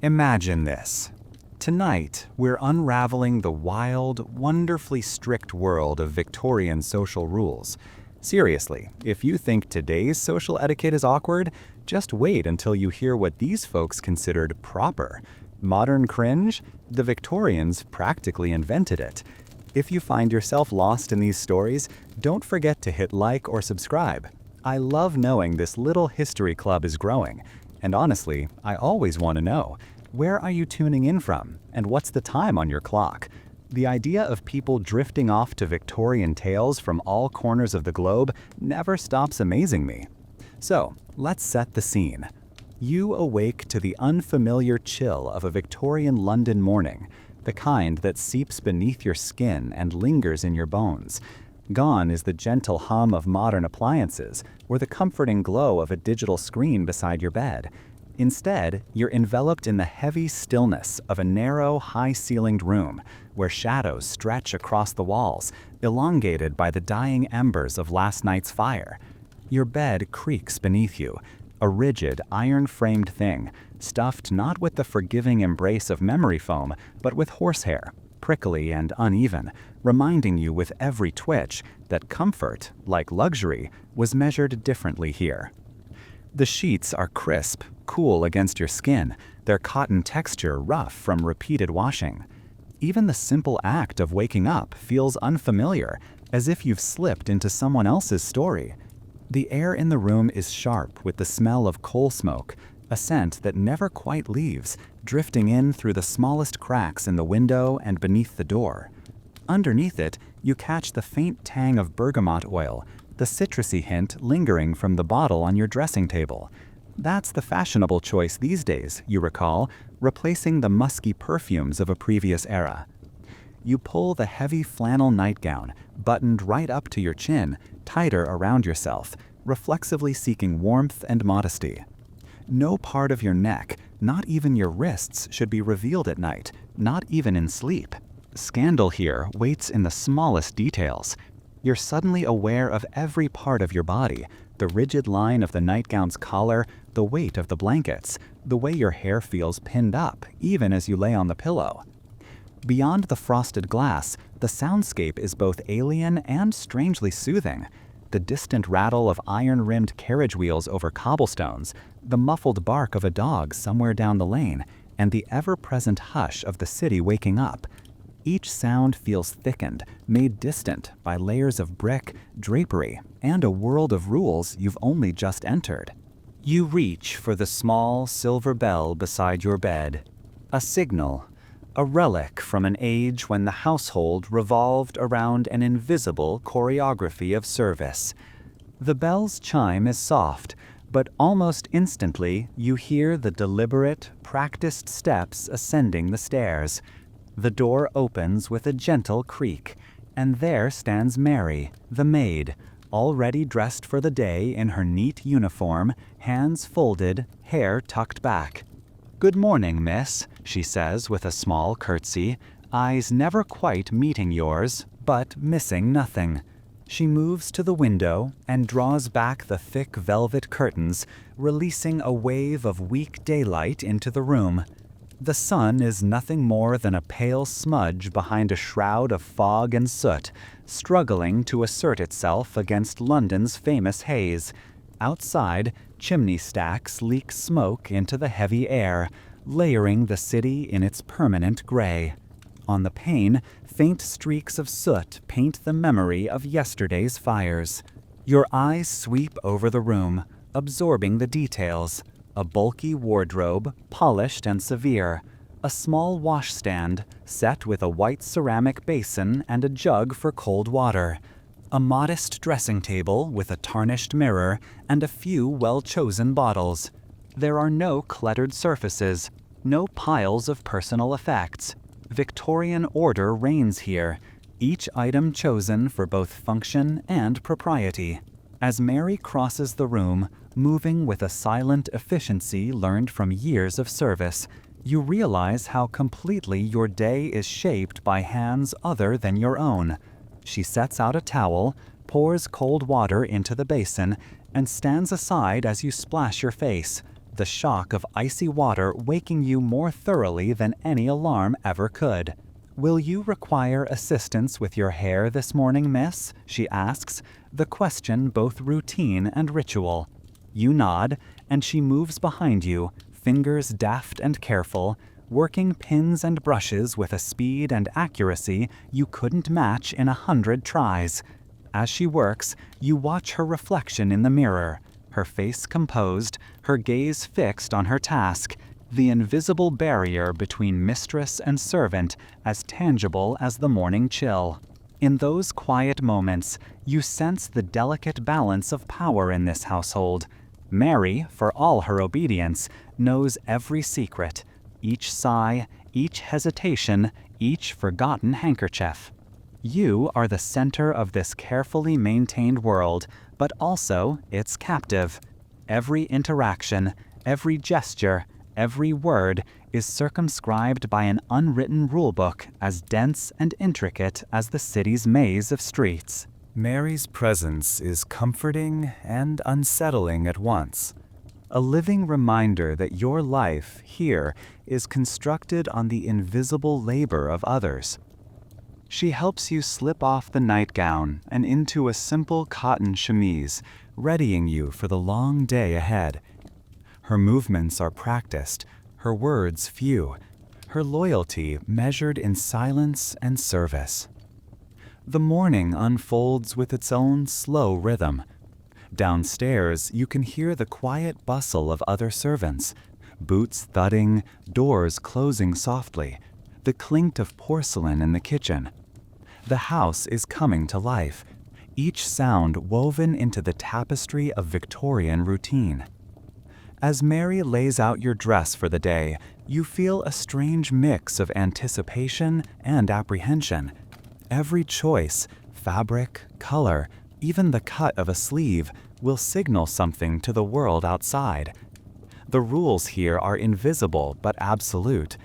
Imagine this. Tonight, we're unraveling the wild, wonderfully strict world of Victorian social rules. Seriously, if you think today's social etiquette is awkward, just wait until you hear what these folks considered proper. Modern cringe? The Victorians practically invented it. If you find yourself lost in these stories, don't forget to hit like or subscribe. I love knowing this little history club is growing. And honestly, I always want to know, where are you tuning in from, and what's the time on your clock? The idea of people drifting off to Victorian tales from all corners of the globe never stops amazing me. So, let's set the scene. You awake to the unfamiliar chill of a Victorian London morning, the kind that seeps beneath your skin and lingers in your bones. Gone is the gentle hum of modern appliances or the comforting glow of a digital screen beside your bed. Instead, you're enveloped in the heavy stillness of a narrow, high-ceilinged room where shadows stretch across the walls, elongated by the dying embers of last night's fire. Your bed creaks beneath you, a rigid, iron-framed thing, stuffed not with the forgiving embrace of memory foam, but with horsehair, prickly and uneven, reminding you with every twitch that comfort, like luxury, was measured differently here. The sheets are crisp, cool against your skin, their cotton texture rough from repeated washing. Even the simple act of waking up feels unfamiliar, as if you've slipped into someone else's story. The air in the room is sharp with the smell of coal smoke, a scent that never quite leaves, drifting in through the smallest cracks in the window and beneath the door. Underneath it, you catch the faint tang of bergamot oil, the citrusy hint lingering from the bottle on your dressing table. That's the fashionable choice these days, you recall, replacing the musky perfumes of a previous era. You pull the heavy flannel nightgown, buttoned right up to your chin, tighter around yourself, reflexively seeking warmth and modesty. No part of your neck, not even your wrists, should be revealed at night, not even in sleep. Scandal here waits in the smallest details. You're suddenly aware of every part of your body, the rigid line of the nightgown's collar, the weight of the blankets, the way your hair feels pinned up, even as you lay on the pillow. Beyond the frosted glass, the soundscape is both alien and strangely soothing. The distant rattle of iron-rimmed carriage wheels over cobblestones, the muffled bark of a dog somewhere down the lane, and the ever-present hush of the city waking up. Each sound feels thickened, made distant by layers of brick, drapery, and a world of rules you've only just entered. You reach for the small silver bell beside your bed, a signal, a relic from an age when the household revolved around an invisible choreography of service. The bell's chime is soft, but almost instantly you hear the deliberate, practiced steps ascending the stairs. The door opens with a gentle creak, and there stands Mary, the maid, already dressed for the day in her neat uniform, hands folded, hair tucked back. "Good morning, miss," she says with a small curtsy, eyes never quite meeting yours, but missing nothing. She moves to the window and draws back the thick velvet curtains, releasing a wave of weak daylight into the room. The sun is nothing more than a pale smudge behind a shroud of fog and soot, struggling to assert itself against London's famous haze. Outside, chimney stacks leak smoke into the heavy air, layering the city in its permanent gray. On the pane, faint streaks of soot paint the memory of yesterday's fires. Your eyes sweep over the room, absorbing the details. A bulky wardrobe, polished and severe. A small washstand, set with a white ceramic basin and a jug for cold water. A modest dressing table with a tarnished mirror and a few well-chosen bottles. There are no cluttered surfaces, no piles of personal effects. Victorian order reigns here, each item chosen for both function and propriety. As Mary crosses the room, moving with a silent efficiency learned from years of service, you realize how completely your day is shaped by hands other than your own. She sets out a towel, pours cold water into the basin, and stands aside as you splash your face, the shock of icy water waking you more thoroughly than any alarm ever could. "Will you require assistance with your hair this morning, miss?" she asks, the question both routine and ritual. You nod, and she moves behind you, fingers deft and careful, working pins and brushes with a speed and accuracy you couldn't match in 100 tries. As she works, you watch her reflection in the mirror, her face composed, her gaze fixed on her task, the invisible barrier between mistress and servant as tangible as the morning chill. In those quiet moments, you sense the delicate balance of power in this household. Mary, for all her obedience, knows every secret, each sigh, each hesitation, each forgotten handkerchief. You are the center of this carefully maintained world, but also its captive. Every interaction, every gesture, every word is circumscribed by an unwritten rulebook as dense and intricate as the city's maze of streets. Mary's presence is comforting and unsettling at once. A living reminder that your life here is constructed on the invisible labor of others. She helps you slip off the nightgown and into a simple cotton chemise, readying you for the long day ahead. Her movements are practiced, her words few, her loyalty measured in silence and service. The morning unfolds with its own slow rhythm. Downstairs, you can hear the quiet bustle of other servants, boots thudding, doors closing softly, the clink of porcelain in the kitchen. The house is coming to life, each sound woven into the tapestry of Victorian routine. As Mary lays out your dress for the day, you feel a strange mix of anticipation and apprehension. Every choice, fabric, color, even the cut of a sleeve, will signal something to the world outside. The rules here are invisible but absolute,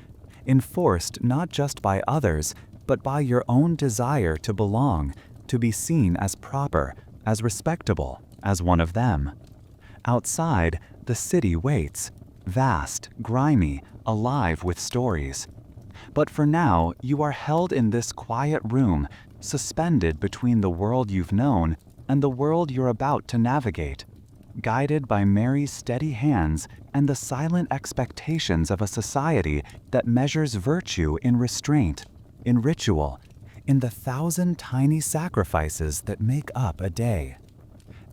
enforced not just by others, but by your own desire to belong, to be seen as proper, as respectable, as one of them. Outside, the city waits, vast, grimy, alive with stories. But for now, you are held in this quiet room, suspended between the world you've known and the world you're about to navigate, guided by Mary's steady hands and the silent expectations of a society that measures virtue in restraint, in ritual, in the 1,000 tiny sacrifices that make up a day.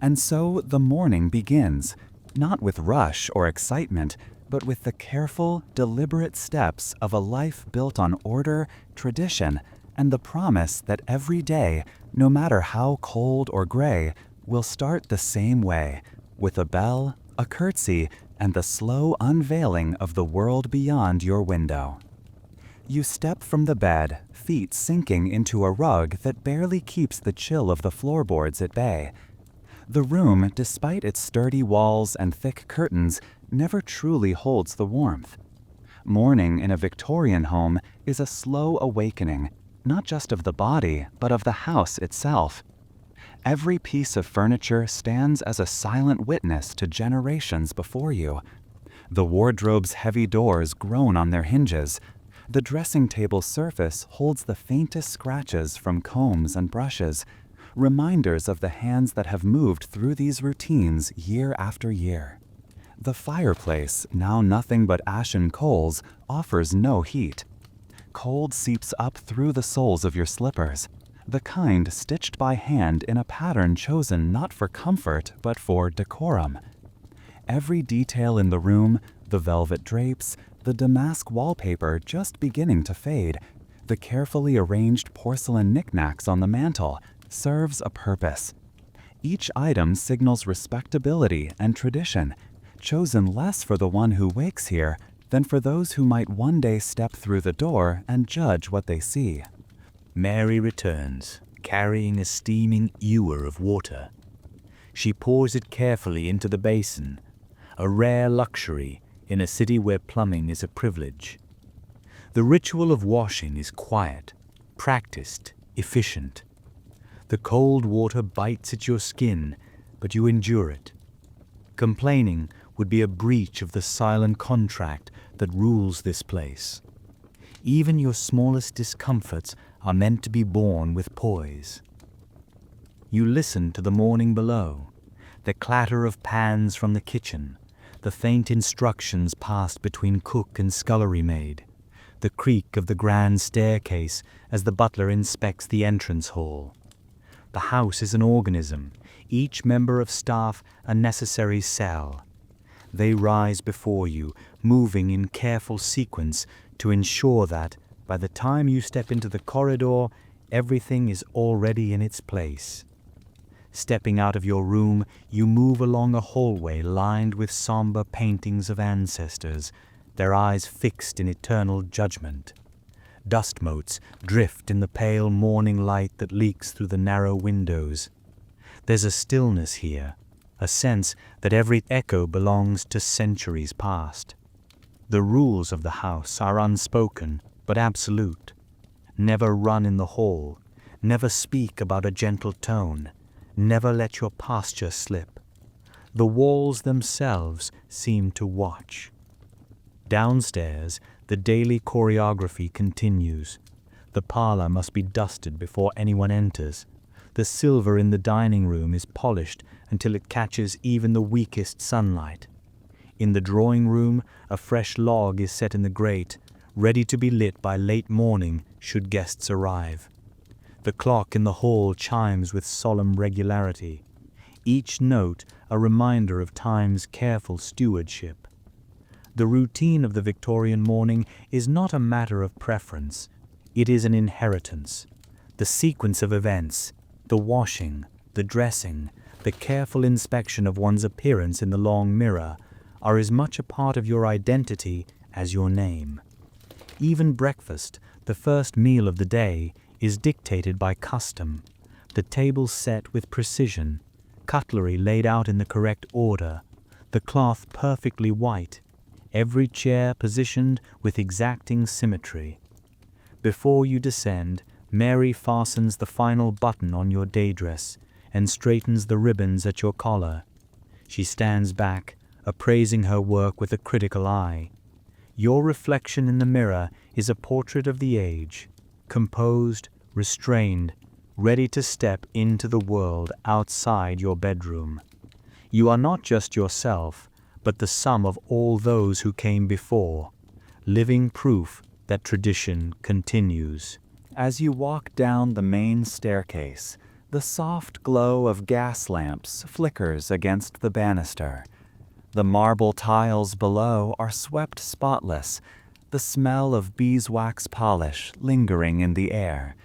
And so the morning begins, not with rush or excitement, but with the careful, deliberate steps of a life built on order, tradition, and the promise that every day, no matter how cold or gray, will start the same way, with a bell, a curtsy, and the slow unveiling of the world beyond your window. You step from the bed, feet sinking into a rug that barely keeps the chill of the floorboards at bay. The room, despite its sturdy walls and thick curtains, never truly holds the warmth. Morning in a Victorian home is a slow awakening, not just of the body, but of the house itself. Every piece of furniture stands as a silent witness to generations before you. The wardrobe's heavy doors groan on their hinges. The dressing table surface holds the faintest scratches from combs and brushes, reminders of the hands that have moved through these routines year after year. The fireplace, now nothing but ashen coals, offers no heat. Cold seeps up through the soles of your slippers, the kind stitched by hand in a pattern chosen not for comfort but for decorum. Every detail in the room, the velvet drapes, the damask wallpaper just beginning to fade, the carefully arranged porcelain knickknacks on the mantel, serves a purpose. Each item signals respectability and tradition, chosen less for the one who wakes here than for those who might one day step through the door and judge what they see. Mary returns, carrying a steaming ewer of water. She pours it carefully into the basin, a rare luxury in a city where plumbing is a privilege. The ritual of washing is quiet, practiced, efficient. The cold water bites at your skin, but you endure it. Complaining would be a breach of the silent contract that rules this place. Even your smallest discomforts are meant to be borne with poise. You listen to the morning below, the clatter of pans from the kitchen, the faint instructions passed between cook and scullery maid, the creak of the grand staircase as the butler inspects the entrance hall. The house is an organism, each member of staff a necessary cell. They rise before you, moving in careful sequence to ensure that, by the time you step into the corridor, everything is already in its place. Stepping out of your room, you move along a hallway lined with somber paintings of ancestors, their eyes fixed in eternal judgment. Dust motes drift in the pale morning light that leaks through the narrow windows. There's a stillness here, a sense that every echo belongs to centuries past. The rules of the house are unspoken but absolute. Never run in the hall, never speak about a gentle tone, never let your posture slip. The walls themselves seem to watch. Downstairs, the daily choreography continues. The parlor must be dusted before anyone enters. The silver in the dining room is polished until it catches even the weakest sunlight. In the drawing room, a fresh log is set in the grate, ready to be lit by late morning should guests arrive. The clock in the hall chimes with solemn regularity, each note a reminder of time's careful stewardship. The routine of the Victorian morning is not a matter of preference. It is an inheritance. The sequence of events, the washing, the dressing, the careful inspection of one's appearance in the long mirror are as much a part of your identity as your name. Even breakfast, the first meal of the day, is dictated by custom. The table set with precision, cutlery laid out in the correct order, the cloth perfectly white, every chair positioned with exacting symmetry. Before you descend, Mary fastens the final button on your day dress and straightens the ribbons at your collar. She stands back, appraising her work with a critical eye. Your reflection in the mirror is a portrait of the age, composed, restrained, ready to step into the world outside your bedroom. You are not just yourself, but the sum of all those who came before, living proof that tradition continues. As you walk down the main staircase, the soft glow of gas lamps flickers against the banister. The marble tiles below are swept spotless, the smell of beeswax polish lingering in the air.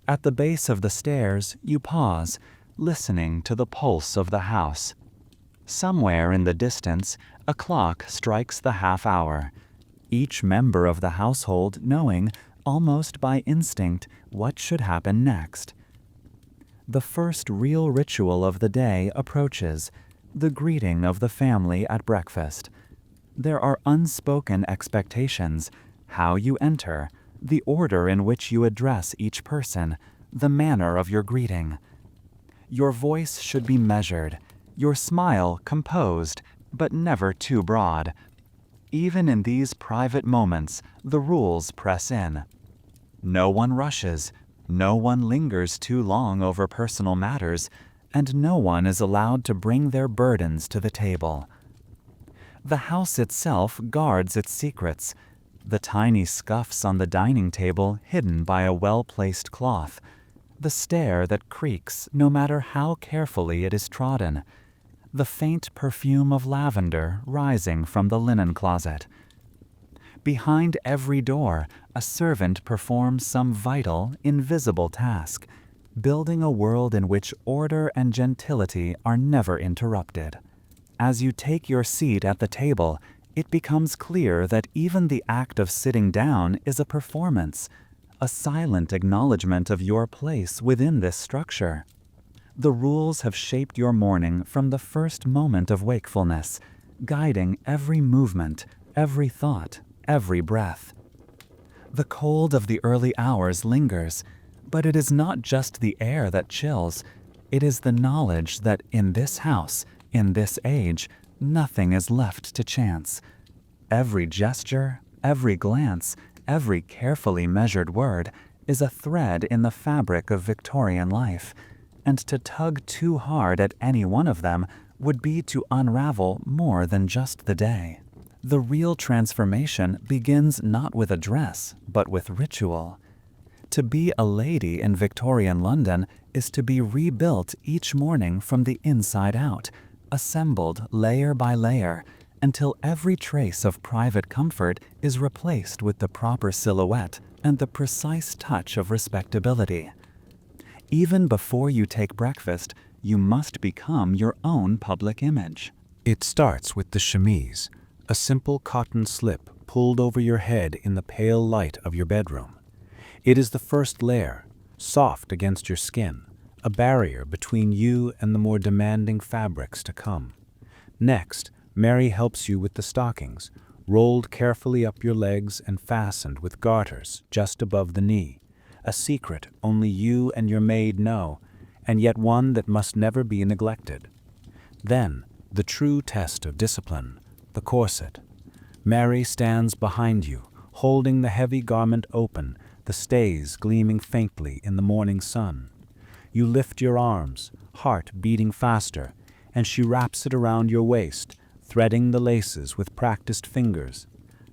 At the base of the stairs, you pause, listening to the pulse of the house. Somewhere in the distance, a clock strikes the half hour, each member of the household knowing, almost by instinct, what should happen next. The first real ritual of the day approaches, the greeting of the family at breakfast. There are unspoken expectations, how you enter, the order in which you address each person, the manner of your greeting. Your voice should be measured, your smile composed, but never too broad. Even in these private moments, the rules press in. No one rushes, no one lingers too long over personal matters, and no one is allowed to bring their burdens to the table. The house itself guards its secrets, the tiny scuffs on the dining table hidden by a well-placed cloth, the stair that creaks no matter how carefully it is trodden, the faint perfume of lavender rising from the linen closet. Behind every door, a servant performs some vital, invisible task, building a world in which order and gentility are never interrupted. As you take your seat at the table, it becomes clear that even the act of sitting down is a performance, a silent acknowledgement of your place within this structure. The rules have shaped your morning from the first moment of wakefulness, guiding every movement, every thought, every breath. The cold of the early hours lingers, but it is not just the air that chills. It is the knowledge that in this house, in this age, Nothing is left to chance. Every gesture, every glance, every carefully measured word is a thread in the fabric of Victorian life, and to tug too hard at any one of them would be to unravel more than just the day. The real transformation begins not with a dress, but with ritual. To be a lady in Victorian London is to be rebuilt each morning from the inside out, assembled layer by layer, until every trace of private comfort is replaced with the proper silhouette and the precise touch of respectability. Even before you take breakfast, you must become your own public image. It starts with the chemise, a simple cotton slip pulled over your head in the pale light of your bedroom. It is the first layer, soft against your skin, a barrier between you and the more demanding fabrics to come. Next, Mary helps you with the stockings, rolled carefully up your legs and fastened with garters just above the knee, a secret only you and your maid know, and yet one that must never be neglected. Then, the true test of discipline, the corset. Mary stands behind you, holding the heavy garment open, the stays gleaming faintly in the morning sun. You lift your arms, heart beating faster, and she wraps it around your waist, threading the laces with practiced fingers.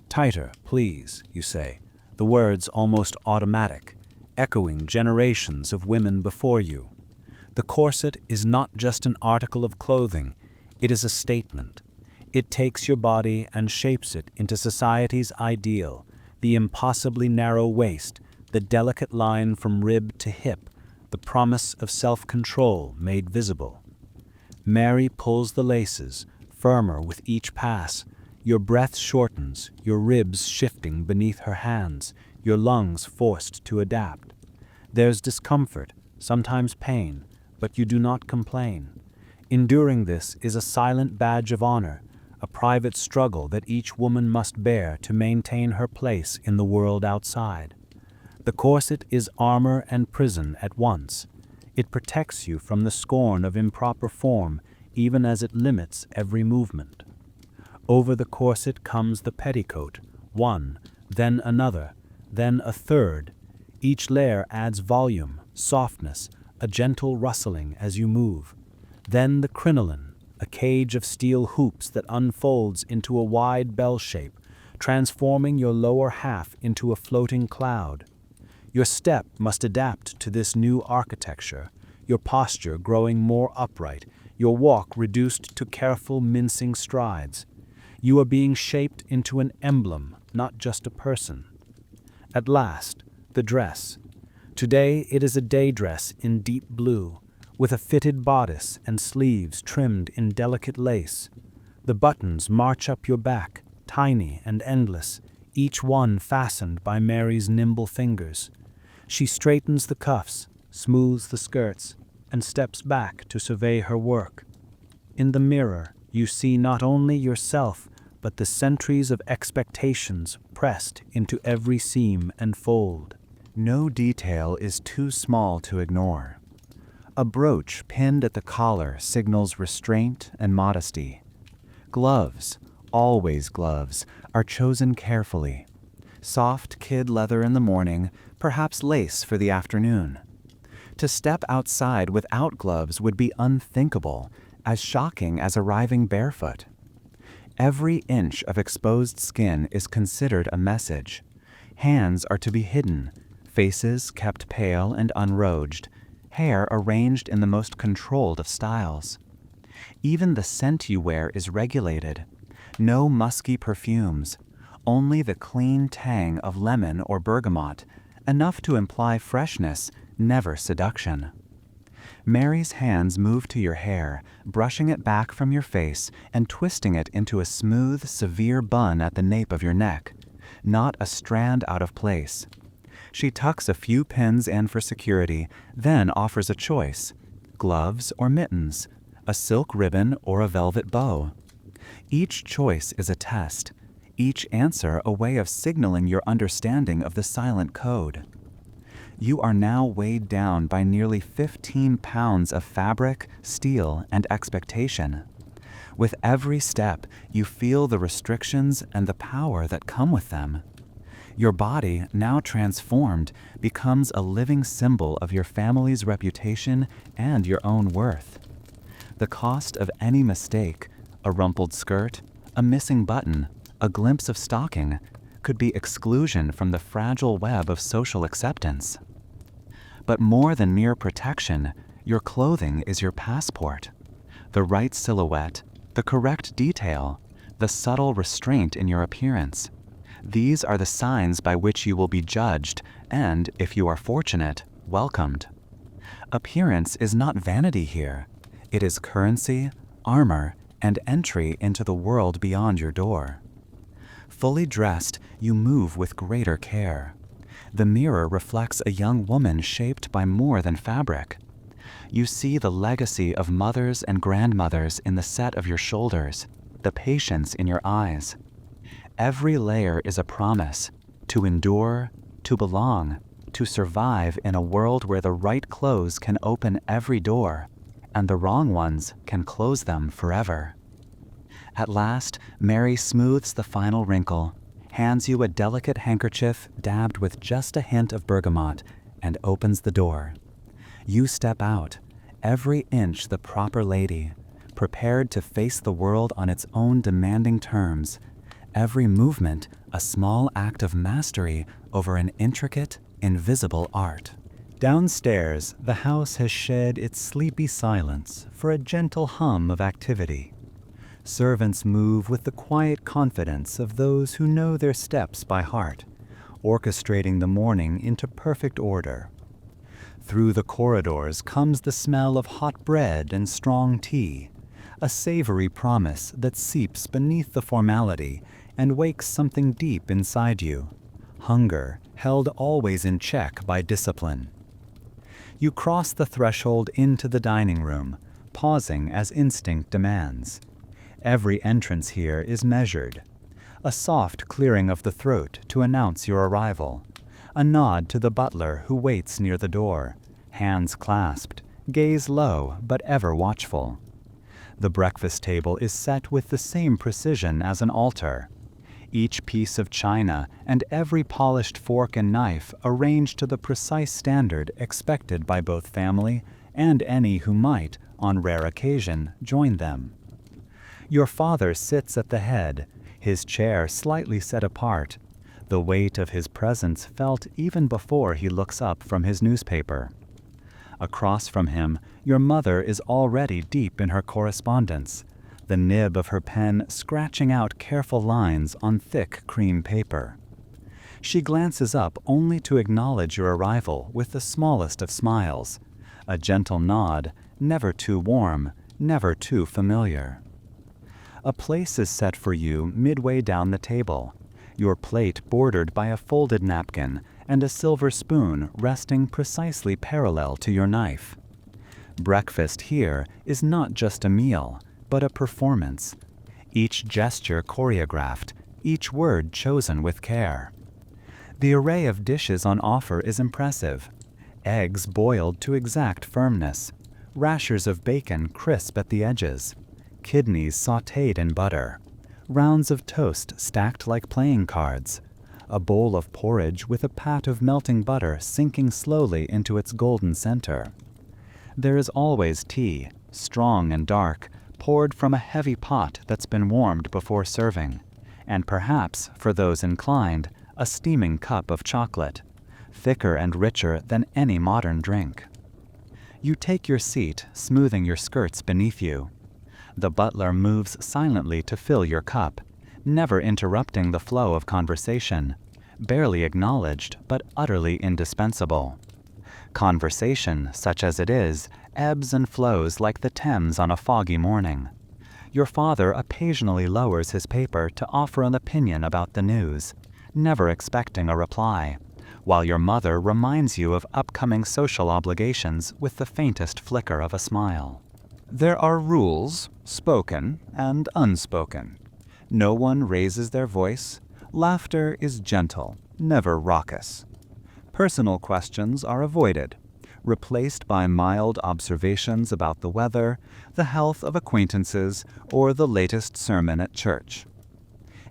"Tighter, please," you say, the words almost automatic, echoing generations of women before you. The corset is not just an article of clothing, it is a statement. It takes your body and shapes it into society's ideal, the impossibly narrow waist, the delicate line from rib to hip, the promise of self-control made visible. Mary pulls the laces, firmer with each pass. Your breath shortens, your ribs shifting beneath her hands, your lungs forced to adapt. There's discomfort, sometimes pain, but you do not complain. Enduring this is a silent badge of honor, a private struggle that each woman must bear to maintain her place in the world outside. The corset is armor and prison at once. It protects you from the scorn of improper form, even as it limits every movement. Over the corset comes the petticoat, one, then another, then a third. Each layer adds volume, softness, a gentle rustling as you move. Then the crinoline, a cage of steel hoops that unfolds into a wide bell shape, transforming your lower half into a floating cloud. Your step must adapt to this new architecture, your posture growing more upright, your walk reduced to careful mincing strides. You are being shaped into an emblem, not just a person. At last, the dress. Today it is a day dress in deep blue, with a fitted bodice and sleeves trimmed in delicate lace. The buttons march up your back, tiny and endless, each one fastened by Mary's nimble fingers. She straightens the cuffs, smooths the skirts, and steps back to survey her work. In the mirror, you see not only yourself, but the centuries of expectations pressed into every seam and fold. No detail is too small to ignore. A brooch pinned at the collar signals restraint and modesty. Gloves, always gloves, are chosen carefully. Soft kid leather in the morning, perhaps lace for the afternoon. To step outside without gloves would be unthinkable, as shocking as arriving barefoot. Every inch of exposed skin is considered a message. Hands are to be hidden, faces kept pale and unrouged, hair arranged in the most controlled of styles. Even the scent you wear is regulated. No musky perfumes, only the clean tang of lemon or bergamot, enough to imply freshness, never seduction. Mary's hands move to your hair, brushing it back from your face and twisting it into a smooth, severe bun at the nape of your neck, not a strand out of place. She tucks a few pins in for security, then offers a choice: gloves or mittens, a silk ribbon or a velvet bow. Each choice is a test, each answer a way of signaling your understanding of the silent code. You are now weighed down by nearly 15 pounds of fabric, steel, and expectation. With every step, you feel the restrictions and the power that come with them. Your body, now transformed, becomes a living symbol of your family's reputation and your own worth. The cost of any mistake, a rumpled skirt, a missing button, a glimpse of stocking, could be exclusion from the fragile web of social acceptance. But more than mere protection, your clothing is your passport. The right silhouette, the correct detail, the subtle restraint in your appearance. These are the signs by which you will be judged and, if you are fortunate, welcomed. Appearance is not vanity here. It is currency, armor, and entry into the world beyond your door. Fully dressed, you move with greater care. The mirror reflects a young woman shaped by more than fabric. You see the legacy of mothers and grandmothers in the set of your shoulders, the patience in your eyes. Every layer is a promise to endure, to belong, to survive in a world where the right clothes can open every door, and the wrong ones can close them forever. At last, Mary smooths the final wrinkle, hands you a delicate handkerchief dabbed with just a hint of bergamot, and opens the door. You step out, every inch the proper lady, prepared to face the world on its own demanding terms, every movement a small act of mastery over an intricate, invisible art. Downstairs, the house has shed its sleepy silence for a gentle hum of activity. Servants move with the quiet confidence of those who know their steps by heart, orchestrating the morning into perfect order. Through the corridors comes the smell of hot bread and strong tea, a savory promise that seeps beneath the formality and wakes something deep inside you, hunger held always in check by discipline. You cross the threshold into the dining room, pausing as instinct demands. Every entrance here is measured. A soft clearing of the throat to announce your arrival. A nod to the butler who waits near the door, hands clasped, gaze low but ever watchful. The breakfast table is set with the same precision as an altar. Each piece of china and every polished fork and knife arranged to the precise standard expected by both family and any who might, on rare occasion, join them. Your father sits at the head, his chair slightly set apart, the weight of his presence felt even before he looks up from his newspaper. Across from him, your mother is already deep in her correspondence, the nib of her pen scratching out careful lines on thick cream paper. She glances up only to acknowledge your arrival with the smallest of smiles, a gentle nod, never too warm, never too familiar. A place is set for you midway down the table, your plate bordered by a folded napkin and a silver spoon resting precisely parallel to your knife. Breakfast here is not just a meal, but a performance, each gesture choreographed, each word chosen with care. The array of dishes on offer is impressive. Eggs boiled to exact firmness, rashers of bacon crisp at the edges, kidneys sautéed in butter, rounds of toast stacked like playing cards, a bowl of porridge with a pat of melting butter sinking slowly into its golden center. There is always tea, strong and dark, poured from a heavy pot that's been warmed before serving, and perhaps, for those inclined, a steaming cup of chocolate, thicker and richer than any modern drink. You take your seat, smoothing your skirts beneath you. The butler moves silently to fill your cup, never interrupting the flow of conversation, barely acknowledged but utterly indispensable. Conversation, such as it is, ebbs and flows like the Thames on a foggy morning. Your father occasionally lowers his paper to offer an opinion about the news, never expecting a reply, while your mother reminds you of upcoming social obligations with the faintest flicker of a smile. There are rules, spoken and unspoken. No one raises their voice. Laughter is gentle, never raucous. Personal questions are avoided. replaced by mild observations about the weather, the health of acquaintances, or the latest sermon at church.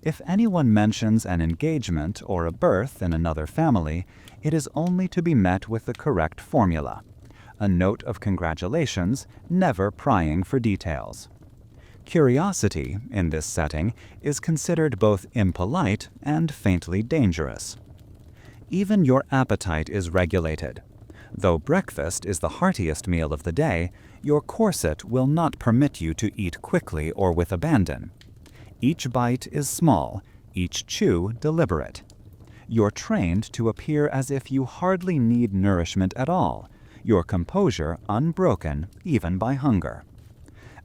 If anyone mentions an engagement or a birth in another family, it is only to be met with the correct formula: a note of congratulations, never prying for details. Curiosity, in this setting, is considered both impolite and faintly dangerous. Even your appetite is regulated. Though breakfast is the heartiest meal of the day, your corset will not permit you to eat quickly or with abandon. Each bite is small, each chew deliberate. You're trained to appear as if you hardly need nourishment at all, your composure unbroken even by hunger.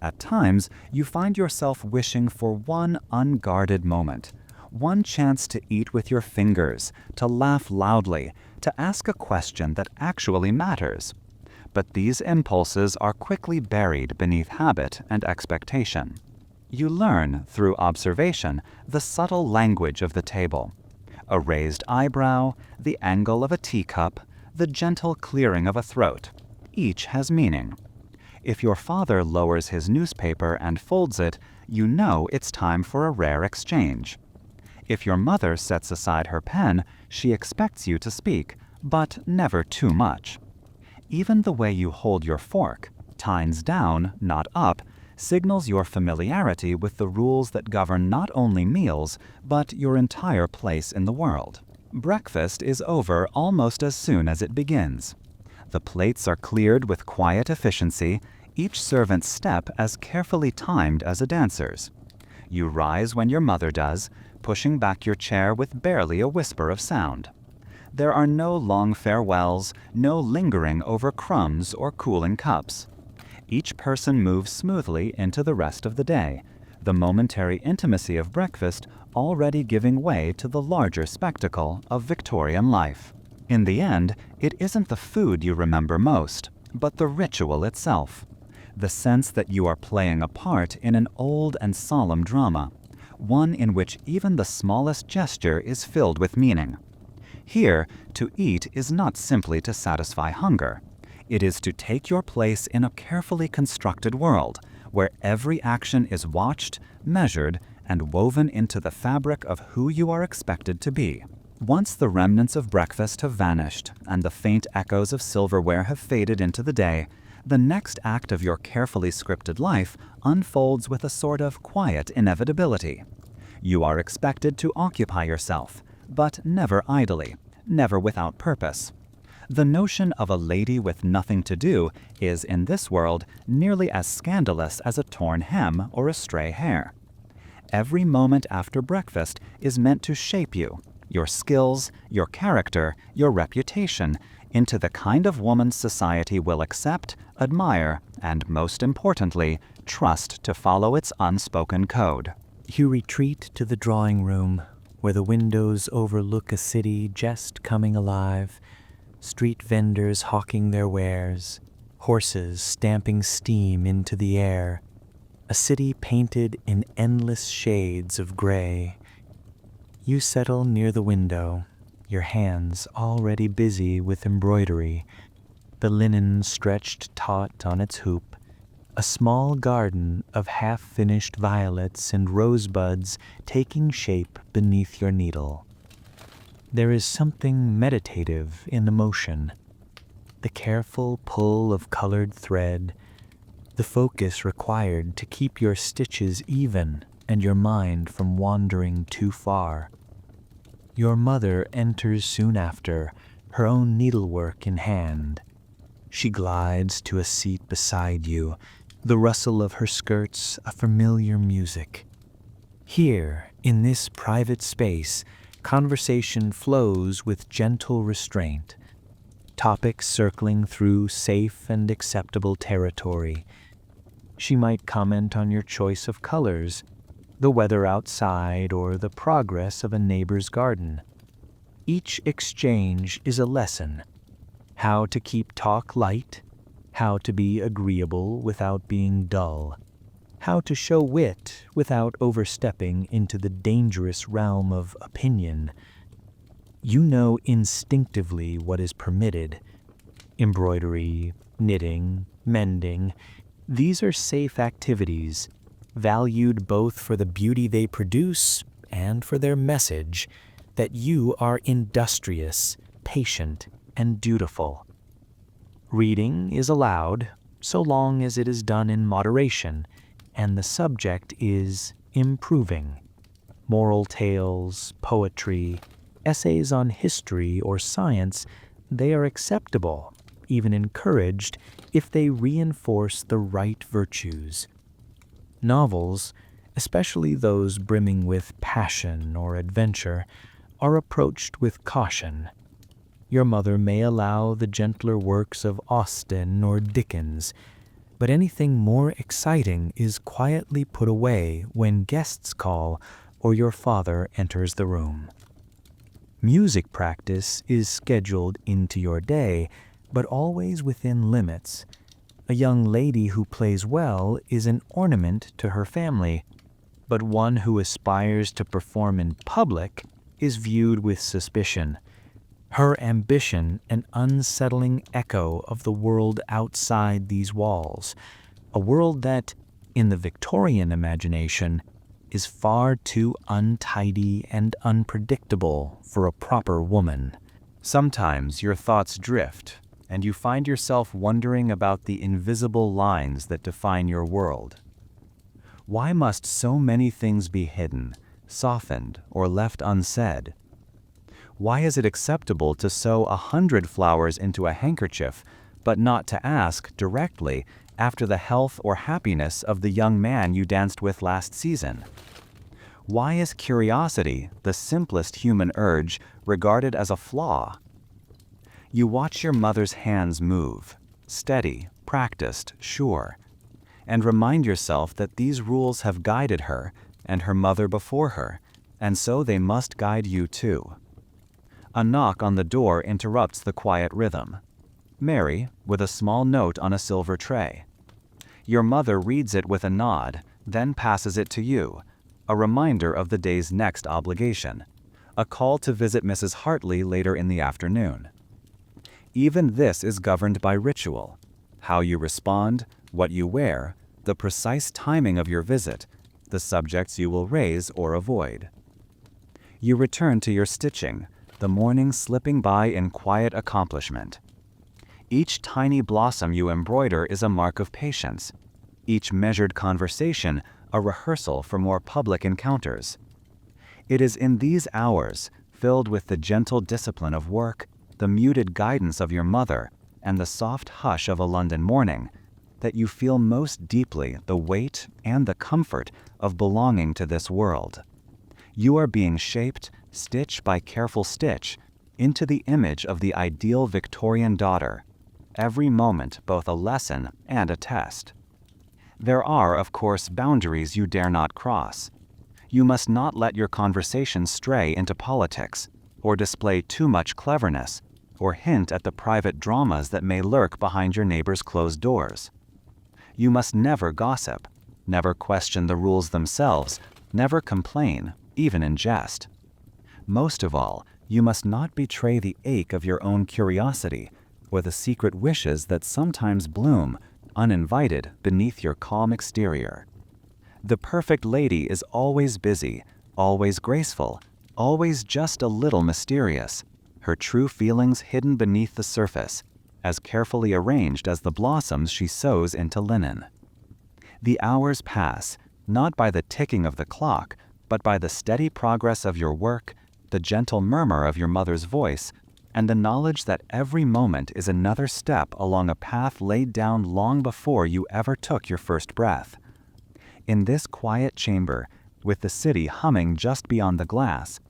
At times, you find yourself wishing for one unguarded moment, one chance to eat with your fingers, to laugh loudly, to ask a question that actually matters. But these impulses are quickly buried beneath habit and expectation. You learn, through observation, the subtle language of the table. A raised eyebrow, the angle of a teacup, the gentle clearing of a throat. Each has meaning. If your father lowers his newspaper and folds it, you know it's time for a rare exchange. If your mother sets aside her pen, she expects you to speak, but never too much. Even the way you hold your fork, tines down, not up, signals your familiarity with the rules that govern not only meals, but your entire place in the world. Breakfast is over almost as soon as it begins. The plates are cleared with quiet efficiency, each servant's step as carefully timed as a dancer's. You rise when your mother does, pushing back your chair with barely a whisper of sound. There are no long farewells, no lingering over crumbs or cooling cups. Each person moves smoothly into the rest of the day, the momentary intimacy of breakfast already giving way to the larger spectacle of Victorian life. In the end, it isn't the food you remember most, but the ritual itself. The sense that you are playing a part in an old and solemn drama, one in which even the smallest gesture is filled with meaning. Here, to eat is not simply to satisfy hunger. It is to take your place in a carefully constructed world, where every action is watched, measured, and woven into the fabric of who you are expected to be. Once the remnants of breakfast have vanished, and the faint echoes of silverware have faded into the day, the next act of your carefully scripted life unfolds with a sort of quiet inevitability. You are expected to occupy yourself, but never idly, never without purpose. The notion of a lady with nothing to do is, in this world, nearly as scandalous as a torn hem or a stray hair. Every moment after breakfast is meant to shape you, your skills, your character, your reputation, into the kind of woman society will accept, admire, and, most importantly, trust to follow its unspoken code. You retreat to the drawing room, where the windows overlook a city just coming alive, street vendors hawking their wares, horses stamping steam into the air, a city painted in endless shades of gray. You settle near the window, your hands already busy with embroidery, the linen stretched taut on its hoop, a small garden of half-finished violets and rosebuds taking shape beneath your needle. There is something meditative in the motion, the careful pull of colored thread, the focus required to keep your stitches even and your mind from wandering too far. Your mother enters soon after, her own needlework in hand. She glides to a seat beside you, the rustle of her skirts a familiar music. Here, in this private space, conversation flows with gentle restraint, topics circling through safe and acceptable territory. She might comment on your choice of colors, the weather outside, or the progress of a neighbor's garden. Each exchange is a lesson: how to keep talk light, how to be agreeable without being dull, how to show wit without overstepping into the dangerous realm of opinion. You know instinctively what is permitted. Embroidery, knitting, mending, these are safe activities, valued both for the beauty they produce and for their message that you are industrious, patient, and dutiful. Reading is allowed, so long as it is done in moderation, and the subject is improving. Moral tales, poetry, essays on history or science, they are acceptable, even encouraged, if they reinforce the right virtues. Novels, especially those brimming with passion or adventure, are approached with caution. Your mother may allow the gentler works of Austen or Dickens, but anything more exciting is quietly put away when guests call or your father enters the room. Music practice is scheduled into your day, but always within limits. A young lady who plays well is an ornament to her family, but one who aspires to perform in public is viewed with suspicion. Her ambition an unsettling echo of the world outside these walls, a world that, in the Victorian imagination, is far too untidy and unpredictable for a proper woman. Sometimes your thoughts drift, and you find yourself wondering about the invisible lines that define your world. Why must so many things be hidden, softened, or left unsaid? Why is it acceptable to sew 100 flowers into a handkerchief, but not to ask directly after the health or happiness of the young man you danced with last season? Why is curiosity, the simplest human urge, regarded as a flaw? You watch your mother's hands move, steady, practiced, sure, and remind yourself that these rules have guided her and her mother before her, and so they must guide you too. A knock on the door interrupts the quiet rhythm. Mary, with a small note on a silver tray. Your mother reads it with a nod, then passes it to you, a reminder of the day's next obligation, a call to visit Mrs. Hartley later in the afternoon. Even this is governed by ritual. How you respond, what you wear, the precise timing of your visit, the subjects you will raise or avoid. You return to your stitching, the morning slipping by in quiet accomplishment. Each tiny blossom you embroider is a mark of patience, each measured conversation a rehearsal for more public encounters. It is in these hours, filled with the gentle discipline of work, the muted guidance of your mother, and the soft hush of a London morning, that you feel most deeply the weight and the comfort of belonging to this world. You are being shaped, stitch by careful stitch, into the image of the ideal Victorian daughter, every moment both a lesson and a test. There are, of course, boundaries you dare not cross. You must not let your conversation stray into politics, or display too much cleverness, or hint at the private dramas that may lurk behind your neighbor's closed doors. You must never gossip, never question the rules themselves, never complain, even in jest. Most of all, you must not betray the ache of your own curiosity, or the secret wishes that sometimes bloom, uninvited, beneath your calm exterior. The perfect lady is always busy, always graceful, always just a little mysterious, her true feelings hidden beneath the surface, as carefully arranged as the blossoms she sews into linen. The hours pass, not by the ticking of the clock, but by the steady progress of your work, the gentle murmur of your mother's voice, and the knowledge that every moment is another step along a path laid down long before you ever took your first breath. In this quiet chamber, with the city humming just beyond the glass,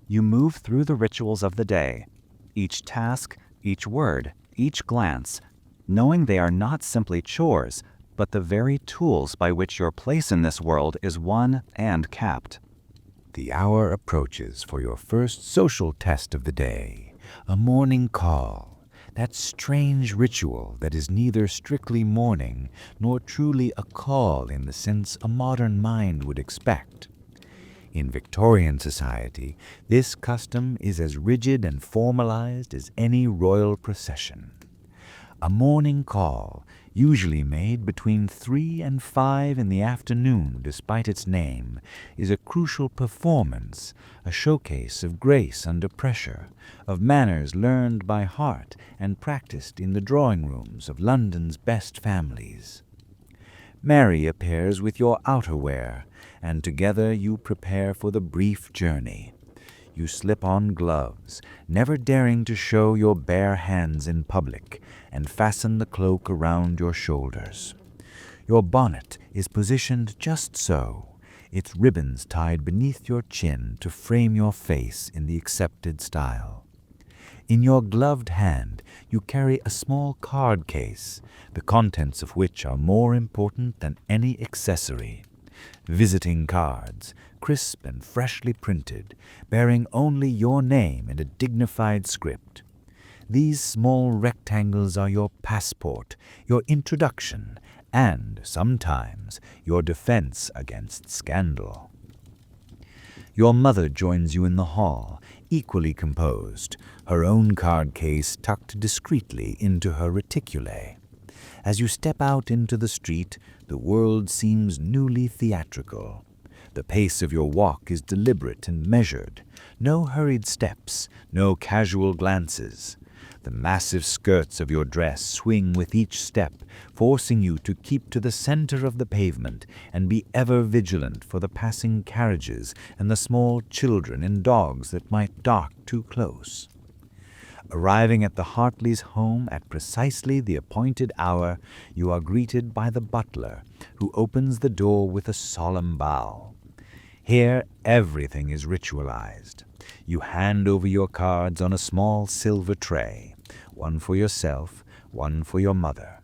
you move through the rituals of the day, each task, each word, each glance, knowing they are not simply chores, but the very tools by which your place in this world is won and capped. The hour approaches for your first social test of the day, a morning call, that strange ritual that is neither strictly morning nor truly a call in the sense a modern mind would expect. In Victorian society, this custom is as rigid and formalized as any royal procession. A morning call, usually made between 3 and 5 in the afternoon despite its name, is a crucial performance, a showcase of grace under pressure, of manners learned by heart and practiced in the drawing rooms of London's best families. Mary appears with your outerwear, and together you prepare for the brief journey. You slip on gloves, never daring to show your bare hands in public, and fasten the cloak around your shoulders. Your bonnet is positioned just so, its ribbons tied beneath your chin to frame your face in the accepted style. In your gloved hand you carry a small card case, the contents of which are more important than any accessory. Visiting cards, crisp and freshly printed, bearing only your name in a dignified script. These small rectangles are your passport, your introduction, and, sometimes, your defense against scandal. Your mother joins you in the hall, equally composed, her own card case tucked discreetly into her reticule. As you step out into the street, the world seems newly theatrical. The pace of your walk is deliberate and measured. No hurried steps, no casual glances. The massive skirts of your dress swing with each step, forcing you to keep to the center of the pavement and be ever vigilant for the passing carriages and the small children and dogs that might dock too close. Arriving at the Hartleys' home at precisely the appointed hour, you are greeted by the butler, who opens the door with a solemn bow. Here everything is ritualized. You hand over your cards on a small silver tray, one for yourself, one for your mother.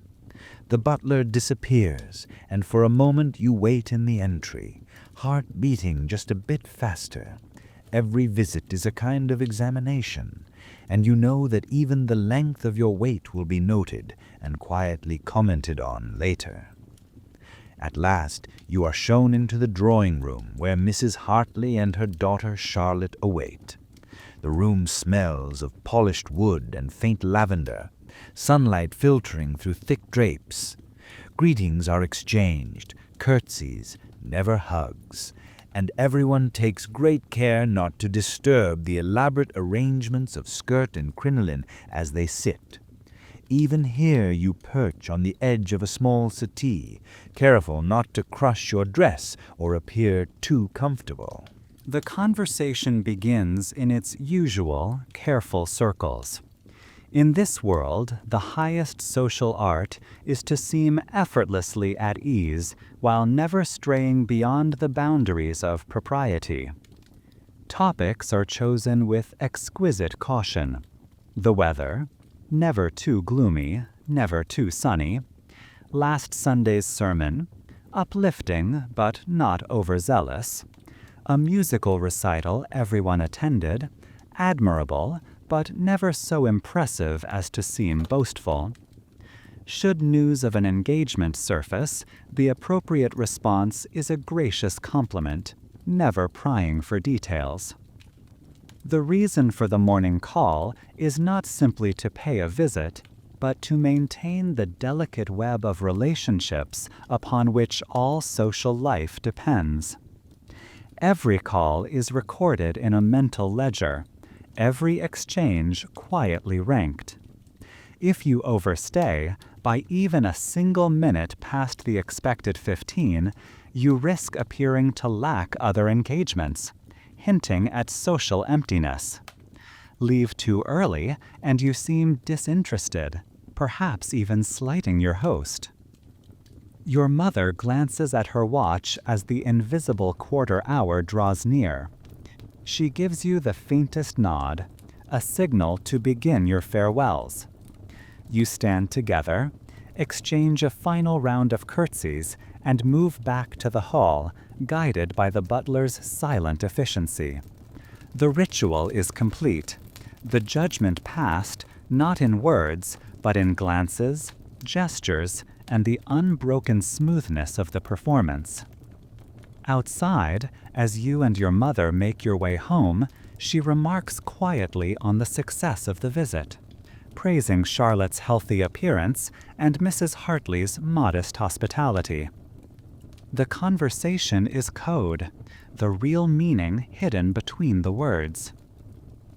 The butler disappears, and for a moment you wait in the entry, heart beating just a bit faster. Every visit is a kind of examination, and you know that even the length of your wait will be noted and quietly commented on later. At last, you are shown into the drawing room where Mrs. Hartley and her daughter Charlotte await. The room smells of polished wood and faint lavender, sunlight filtering through thick drapes. Greetings are exchanged, curtsies, never hugs, and everyone takes great care not to disturb the elaborate arrangements of skirt and crinoline as they sit. Even here you perch on the edge of a small settee, careful not to crush your dress or appear too comfortable. The conversation begins in its usual, careful circles. In this world, the highest social art is to seem effortlessly at ease while never straying beyond the boundaries of propriety. Topics are chosen with exquisite caution. The weather, never too gloomy, never too sunny. Last Sunday's sermon, uplifting but not overzealous. A musical recital everyone attended, admirable but never so impressive as to seem boastful. Should news of an engagement surface, the appropriate response is a gracious compliment, never prying for details. The reason for the morning call is not simply to pay a visit, but to maintain the delicate web of relationships upon which all social life depends. Every call is recorded in a mental ledger, every exchange quietly ranked. If you overstay, by even a single minute past the expected 15, you risk appearing to lack other engagements, hinting at social emptiness. Leave too early, and you seem disinterested, perhaps even slighting your host. Your mother glances at her watch as the invisible quarter hour draws near. She gives you the faintest nod, a signal to begin your farewells. You stand together, exchange a final round of curtsies, and move back to the hall, guided by the butler's silent efficiency. The ritual is complete, the judgment passed not in words, but in glances, gestures, and the unbroken smoothness of the performance. Outside, as you and your mother make your way home, she remarks quietly on the success of the visit. praising Charlotte's healthy appearance and Mrs. Hartley's modest hospitality. The conversation is code, the real meaning hidden between the words.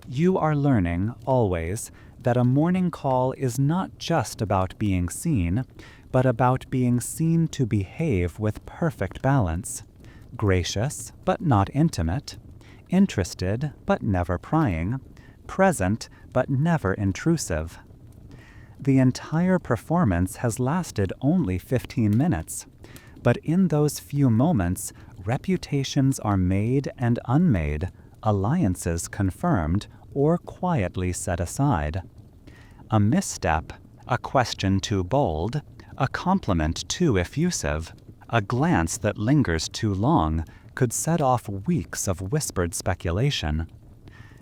You are learning, always, that a morning call is not just about being seen, but about being seen to behave with perfect balance, gracious but not intimate, interested but never prying, present but never intrusive. The entire performance has lasted only 15 minutes, but in those few moments, reputations are made and unmade, alliances confirmed or quietly set aside. A misstep, a question too bold, a compliment too effusive, a glance that lingers too long could set off weeks of whispered speculation.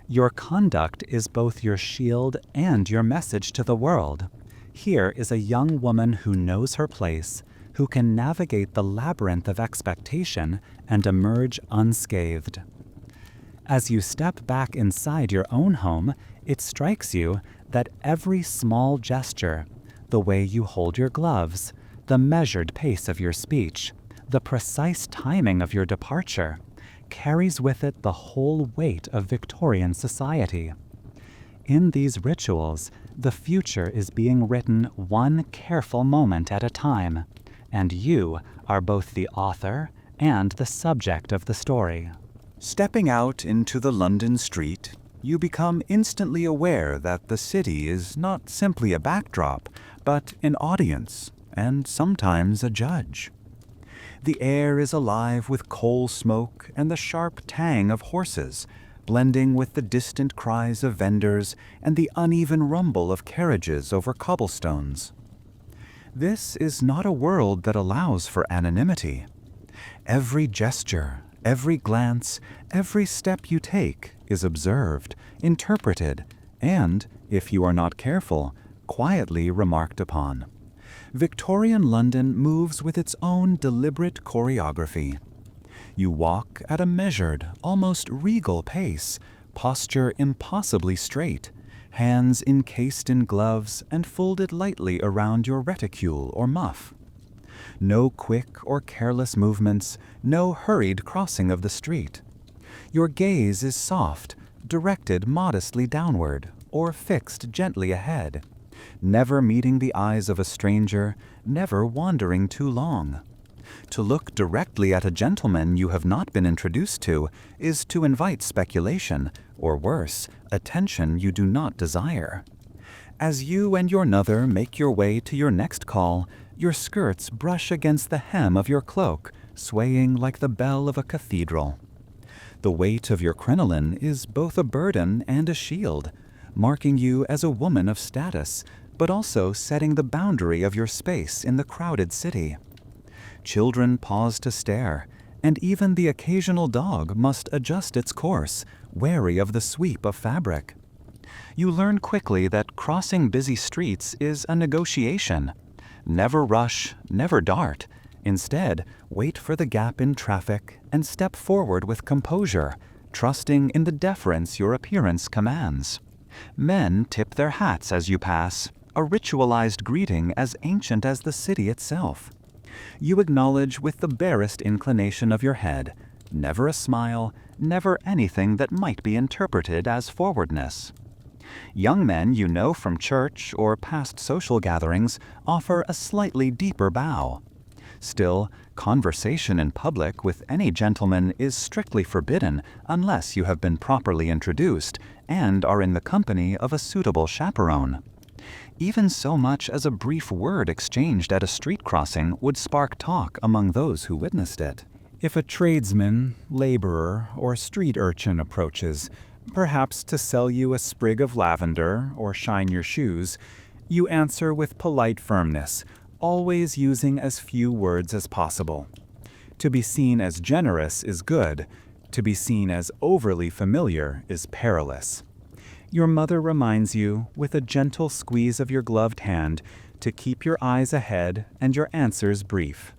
Your conduct is both your shield and your message to the world. Here is a young woman who knows her place, who can navigate the labyrinth of expectation and emerge unscathed. As you step back inside your own home, it strikes you that every small gesture, the way you hold your gloves, the measured pace of your speech, the precise timing of your departure, carries with it the whole weight of Victorian society. In these rituals, the future is being written one careful moment at a time, and you are both the author and the subject of the story. Stepping out into the London street, you become instantly aware that the city is not simply a backdrop, but an audience, and sometimes a judge. The air is alive with coal smoke and the sharp tang of horses, blending with the distant cries of vendors and the uneven rumble of carriages over cobblestones. This is not a world that allows for anonymity. Every gesture, every glance, every step you take is observed, interpreted, and, if you are not careful, quietly remarked upon. Victorian London moves with its own deliberate choreography. You walk at a measured, almost regal pace, posture impossibly straight, hands encased in gloves and folded lightly around your reticule or muff. No quick or careless movements, no hurried crossing of the street. Your gaze is soft, directed modestly downward, or fixed gently ahead, never meeting the eyes of a stranger, never wandering too long. To look directly at a gentleman you have not been introduced to is to invite speculation, or worse, attention you do not desire. As you and your nother make your way to your next call, your skirts brush against the hem of your cloak, swaying like the bell of a cathedral. The weight of your crinoline is both a burden and a shield, marking you as a woman of status, but also setting the boundary of your space in the crowded city. Children pause to stare, and even the occasional dog must adjust its course, wary of the sweep of fabric. You learn quickly that crossing busy streets is a negotiation. Never rush, never dart. Instead, wait for the gap in traffic and step forward with composure, trusting in the deference your appearance commands. Men tip their hats as you pass, a ritualized greeting as ancient as the city itself. You acknowledge with the barest inclination of your head, never a smile, never anything that might be interpreted as forwardness. Young men you know from church or past social gatherings offer a slightly deeper bow. Still, conversation in public with any gentleman is strictly forbidden unless you have been properly introduced and are in the company of a suitable chaperone. Even so much as a brief word exchanged at a street crossing would spark talk among those who witnessed it. If a tradesman, laborer, or street urchin approaches, perhaps to sell you a sprig of lavender or shine your shoes, you answer with polite firmness, always using as few words as possible. To be seen as generous is good. To be seen as overly familiar is perilous. Your mother reminds you, with a gentle squeeze of your gloved hand, to keep your eyes ahead and your answers brief.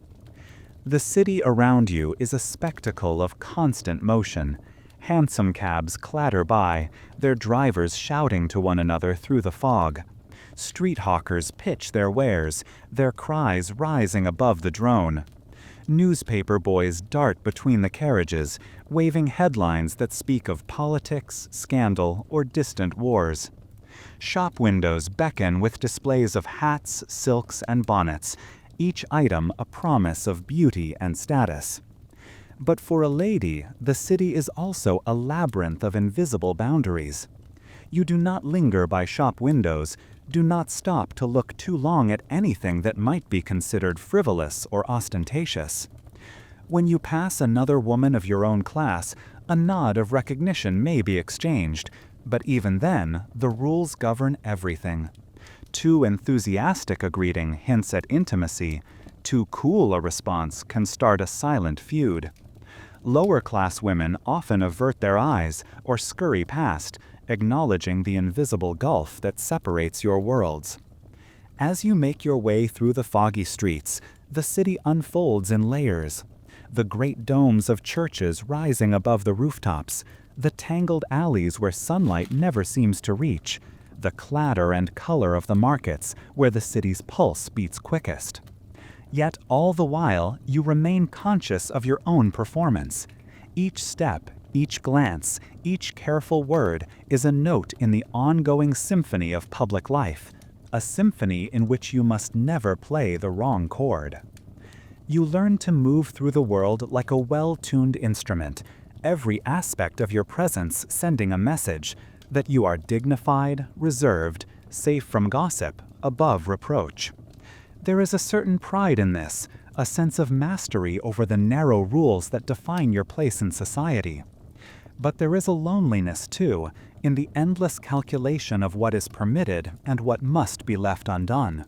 The city around you is a spectacle of constant motion. Hansom cabs clatter by, their drivers shouting to one another through the fog. Street hawkers pitch their wares, their cries rising above the drone. Newspaper boys dart between the carriages, waving headlines that speak of politics, scandal, or distant wars. Shop windows beckon with displays of hats, silks, and bonnets, each item a promise of beauty and status. But for a lady, the city is also a labyrinth of invisible boundaries. You do not linger by shop windows, do not stop to look too long at anything that might be considered frivolous or ostentatious. When you pass another woman of your own class, a nod of recognition may be exchanged, but even then, the rules govern everything. Too enthusiastic a greeting hints at intimacy. Too cool a response can start a silent feud. Lower-class women often avert their eyes or scurry past, acknowledging the invisible gulf that separates your worlds. As you make your way through the foggy streets, the city unfolds in layers. The great domes of churches rising above the rooftops, the tangled alleys where sunlight never seems to reach, the clatter and color of the markets where the city's pulse beats quickest. Yet all the while, you remain conscious of your own performance. Each step, each glance, each careful word is a note in the ongoing symphony of public life, a symphony in which you must never play the wrong chord. You learn to move through the world like a well-tuned instrument, every aspect of your presence sending a message that you are dignified, reserved, safe from gossip, above reproach. There is a certain pride in this, a sense of mastery over the narrow rules that define your place in society. But there is a loneliness, too, in the endless calculation of what is permitted and what must be left undone.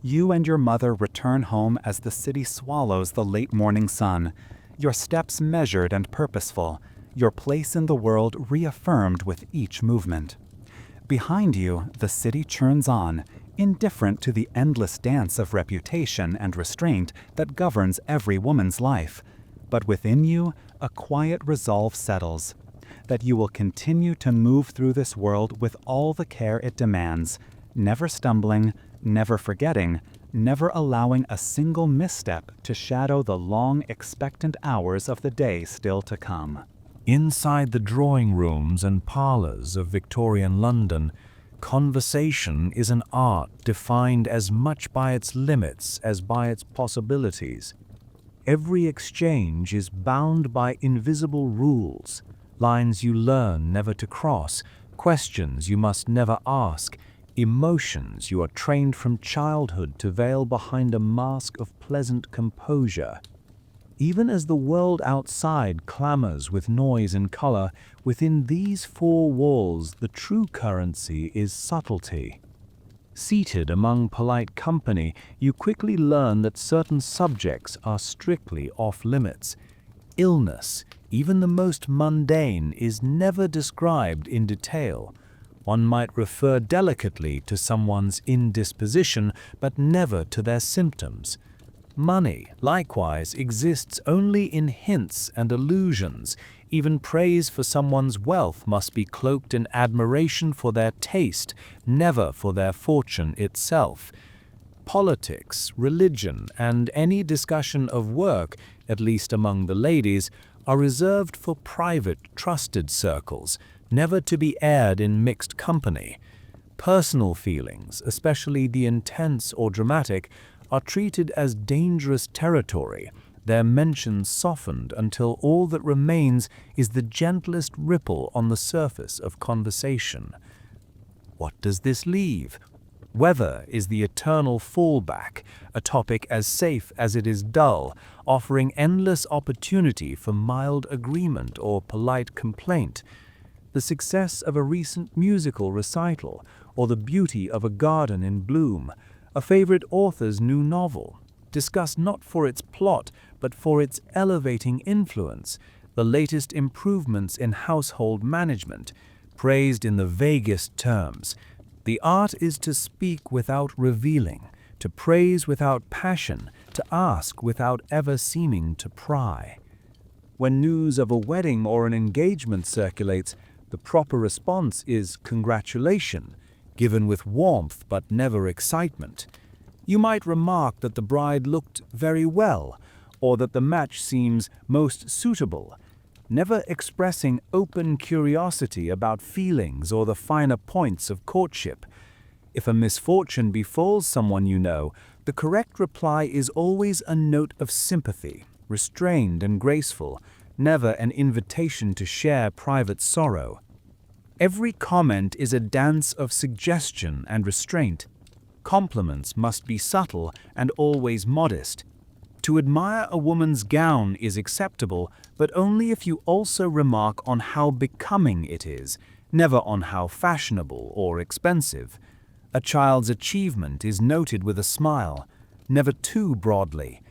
You and your mother return home as the city swallows the late morning sun, your steps measured and purposeful, your place in the world reaffirmed with each movement. Behind you, the city churns on, indifferent to the endless dance of reputation and restraint that governs every woman's life. But within you, a quiet resolve settles, that you will continue to move through this world with all the care it demands, never stumbling, never forgetting, never allowing a single misstep to shadow the long, expectant hours of the day still to come. Inside the drawing rooms and parlors of Victorian London, conversation is an art defined as much by its limits as by its possibilities. Every exchange is bound by invisible rules, lines you learn never to cross, questions you must never ask, emotions you are trained from childhood to veil behind a mask of pleasant composure. Even as the world outside clamors with noise and color, within these four walls the true currency is subtlety. Seated among polite company, you quickly learn that certain subjects are strictly off-limits. Illness, even the most mundane, is never described in detail. One might refer delicately to someone's indisposition, but never to their symptoms. Money, likewise, exists only in hints and allusions. Even praise for someone's wealth must be cloaked in admiration for their taste, never for their fortune itself. Politics, religion, and any discussion of work, at least among the ladies, are reserved for private, trusted circles, never to be aired in mixed company. Personal feelings, especially the intense or dramatic, are treated as dangerous territory, their mentions softened until all that remains is the gentlest ripple on the surface of conversation. What does this leave? Weather is the eternal fallback, a topic as safe as it is dull, offering endless opportunity for mild agreement or polite complaint. The success of a recent musical recital, or the beauty of a garden in bloom, a favorite author's new novel, discussed not for its plot, but for its elevating influence, the latest improvements in household management, praised in the vaguest terms. The art is to speak without revealing, to praise without passion, to ask without ever seeming to pry. When news of a wedding or an engagement circulates, the proper response is congratulation. given with warmth but never excitement. You might remark that the bride looked very well, or that the match seems most suitable, never expressing open curiosity about feelings or the finer points of courtship. If a misfortune befalls someone you know, the correct reply is always a note of sympathy, restrained and graceful, never an invitation to share private sorrow. Every comment is a dance of suggestion and restraint. Compliments must be subtle and always modest. To admire a woman's gown is acceptable, but only if you also remark on how becoming it is, never on how fashionable or expensive. A child's achievement is noted with a smile, never too broadly.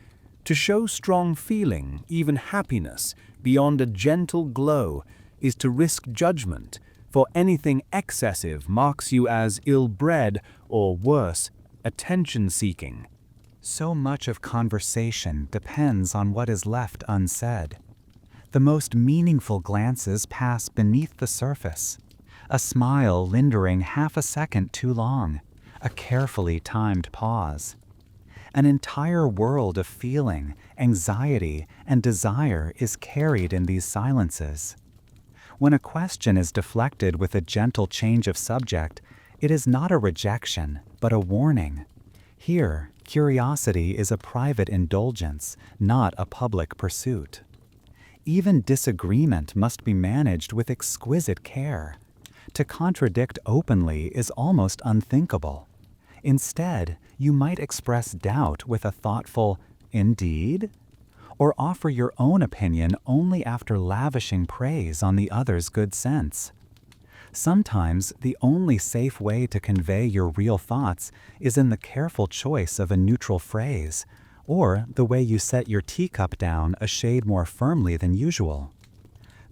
To show strong feeling, even happiness, beyond a gentle glow, is to risk judgment, for anything excessive marks you as ill-bred or worse, attention-seeking. So much of conversation depends on what is left unsaid. The most meaningful glances pass beneath the surface. A smile lingering half a second too long, a carefully timed pause. An entire world of feeling, anxiety, and desire is carried in these silences. When a question is deflected with a gentle change of subject, it is not a rejection, but a warning. Here, curiosity is a private indulgence, not a public pursuit. Even disagreement must be managed with exquisite care. To contradict openly is almost unthinkable. Instead, you might express doubt with a thoughtful, "Indeed?" or offer your own opinion only after lavishing praise on the other's good sense. Sometimes the only safe way to convey your real thoughts is in the careful choice of a neutral phrase, or the way you set your teacup down a shade more firmly than usual.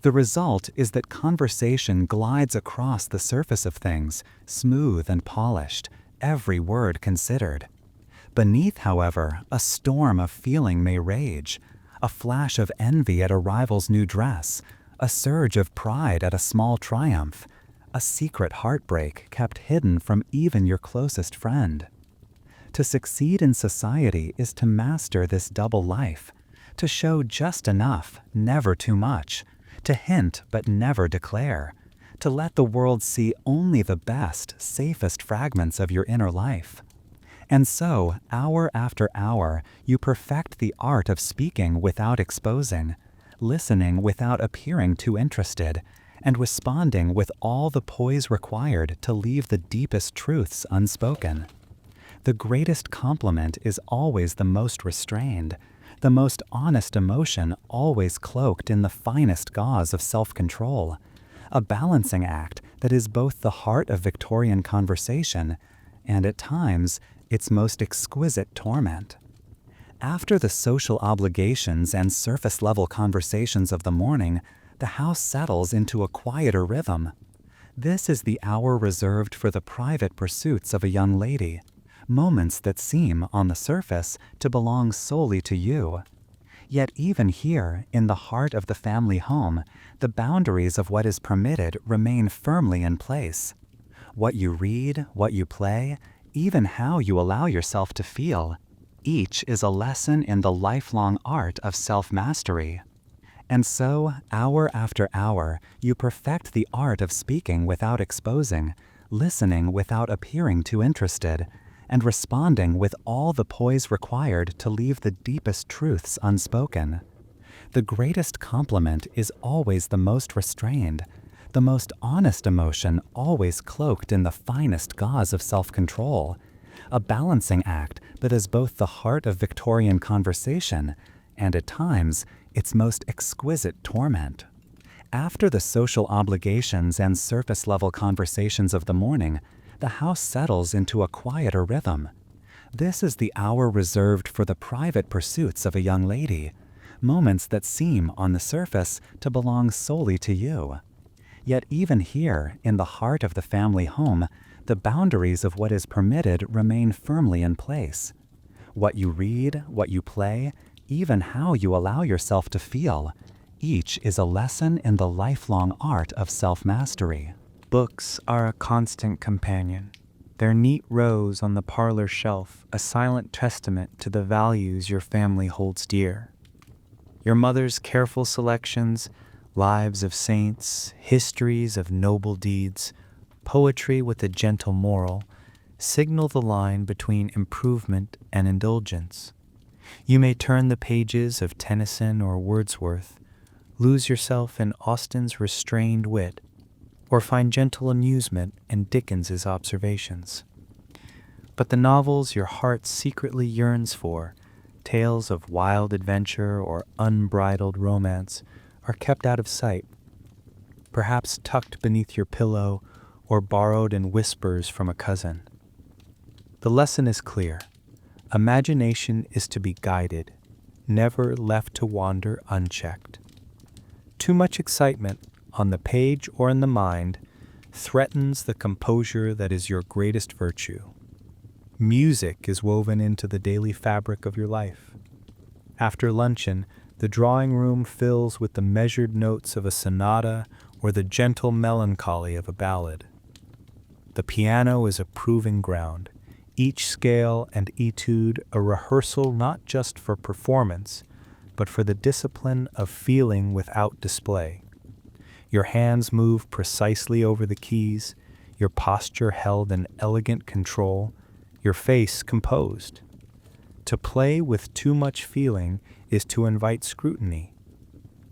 The result is that conversation glides across the surface of things, smooth and polished, every word considered. Beneath, however, a storm of feeling may rage, a flash of envy at a rival's new dress, a surge of pride at a small triumph, a secret heartbreak kept hidden from even your closest friend. To succeed in society is to master this double life, to show just enough, never too much, to hint but never declare, to let the world see only the best, safest fragments of your inner life. And so, hour after hour, you perfect the art of speaking without exposing, listening without appearing too interested, and responding with all the poise required to leave the deepest truths unspoken. The greatest compliment is always the most restrained, the most honest emotion always cloaked in the finest gauze of self-control, a balancing act that is both the heart of Victorian conversation and, at times, its most exquisite torment. After the social obligations and surface-level conversations of the morning, the house settles into a quieter rhythm. This is the hour reserved for the private pursuits of a young lady, moments that seem, on the surface, to belong solely to you. Yet even here, in the heart of the family home, the boundaries of what is permitted remain firmly in place. What you read, what you play, even how you allow yourself to feel, each is a lesson in the lifelong art of self-mastery. And so, hour after hour, you perfect the art of speaking without exposing, listening without appearing too interested, and responding with all the poise required to leave the deepest truths unspoken. The greatest compliment is always the most restrained, the most honest emotion always cloaked in the finest gauze of self-control, a balancing act that is both the heart of Victorian conversation and, at times, its most exquisite torment. After the social obligations and surface-level conversations of the morning, the house settles into a quieter rhythm. This is the hour reserved for the private pursuits of a young lady, moments that seem, on the surface, to belong solely to you. Yet even here, in the heart of the family home, the boundaries of what is permitted remain firmly in place. What you read, what you play, even how you allow yourself to feel, each is a lesson in the lifelong art of self-mastery. Books are a constant companion. their neat rows on the parlor shelf a silent testament to the values your family holds dear. Your mother's careful selections, lives of saints, histories of noble deeds, poetry with a gentle moral, signal the line between improvement and indulgence. You may turn the pages of Tennyson or Wordsworth, lose yourself in Austen's restrained wit, or find gentle amusement in Dickens's observations. But the novels your heart secretly yearns for, tales of wild adventure or unbridled romance, are kept out of sight, perhaps tucked beneath your pillow or borrowed in whispers from a cousin. The lesson is clear. Imagination is to be guided, never left to wander unchecked. Too much excitement, on the page or in the mind, threatens the composure that is your greatest virtue. Music is woven into the daily fabric of your life. After luncheon, the drawing room fills with the measured notes of a sonata or the gentle melancholy of a ballad. The piano is a proving ground, each scale and etude a rehearsal not just for performance, but for the discipline of feeling without display. Your hands move precisely over the keys, your posture held in elegant control, your face composed. To play with too much feeling is to invite scrutiny.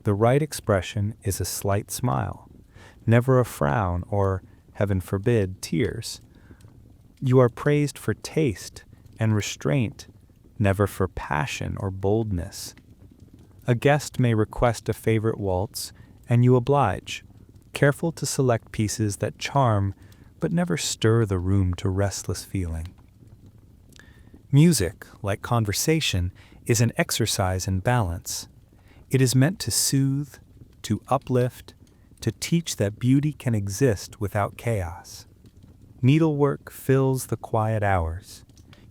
The right expression is a slight smile, never a frown or, heaven forbid, tears. You are praised for taste and restraint, never for passion or boldness. A guest may request a favorite waltz, and you oblige, careful to select pieces that charm but never stir the room to restless feeling. Music, like conversation, is an exercise in balance. It is meant to soothe, to uplift, to teach that beauty can exist without chaos. Needlework fills the quiet hours,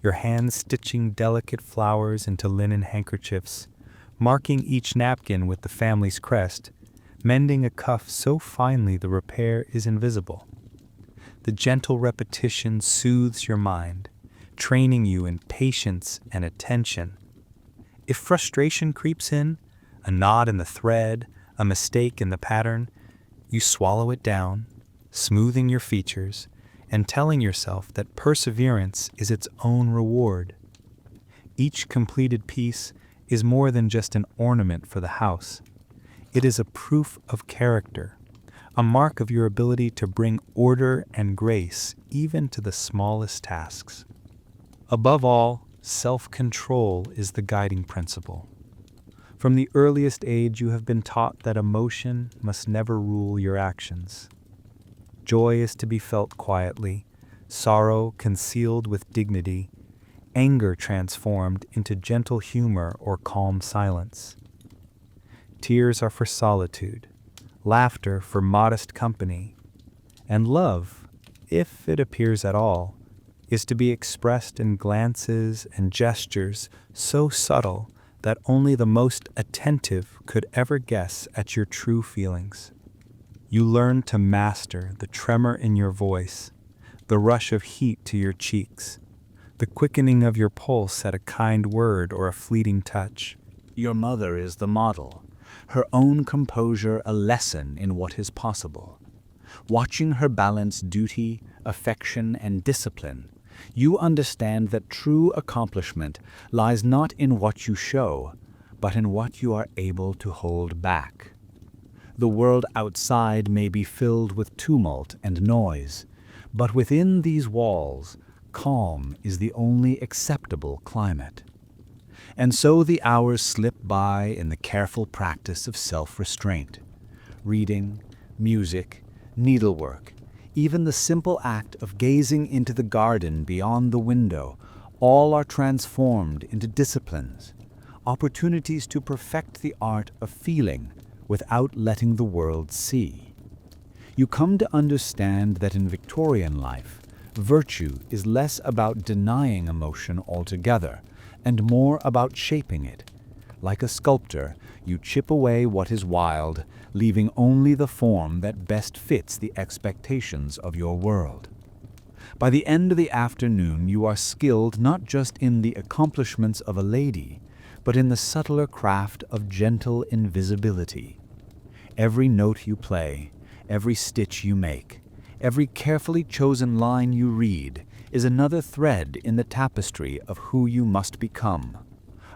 your hands stitching delicate flowers into linen handkerchiefs, marking each napkin with the family's crest, mending a cuff so finely the repair is invisible. The gentle repetition soothes your mind, training you in patience and attention. If frustration creeps in, a knot in the thread, a mistake in the pattern, you swallow it down, smoothing your features, and telling yourself that perseverance is its own reward. Each completed piece is more than just an ornament for the house. It is a proof of character, a mark of your ability to bring order and grace even to the smallest tasks. Above all, self-control is the guiding principle. From the earliest age you have been taught that emotion must never rule your actions. Joy is to be felt quietly, sorrow concealed with dignity, anger transformed into gentle humor or calm silence. Tears are for solitude, laughter for modest company, and love, if it appears at all, is to be expressed in glances and gestures so subtle that only the most attentive could ever guess at your true feelings. You learn to master the tremor in your voice, the rush of heat to your cheeks, the quickening of your pulse at a kind word or a fleeting touch. Your mother is the model, her own composure a lesson in what is possible. Watching her balance duty, affection, and discipline, you understand that true accomplishment lies not in what you show, but in what you are able to hold back. The world outside may be filled with tumult and noise, but within these walls, calm is the only acceptable climate. And so the hours slip by in the careful practice of self-restraint. Reading, music, needlework, even the simple act of gazing into the garden beyond the window, all are transformed into disciplines, opportunities to perfect the art of feeling without letting the world see. You come to understand that in Victorian life, virtue is less about denying emotion altogether and more about shaping it. Like a sculptor, you chip away what is wild, leaving only the form that best fits the expectations of your world. By the end of the afternoon, you are skilled not just in the accomplishments of a lady, but in the subtler craft of gentle invisibility. Every note you play, every stitch you make, every carefully chosen line you read is another thread in the tapestry of who you must become.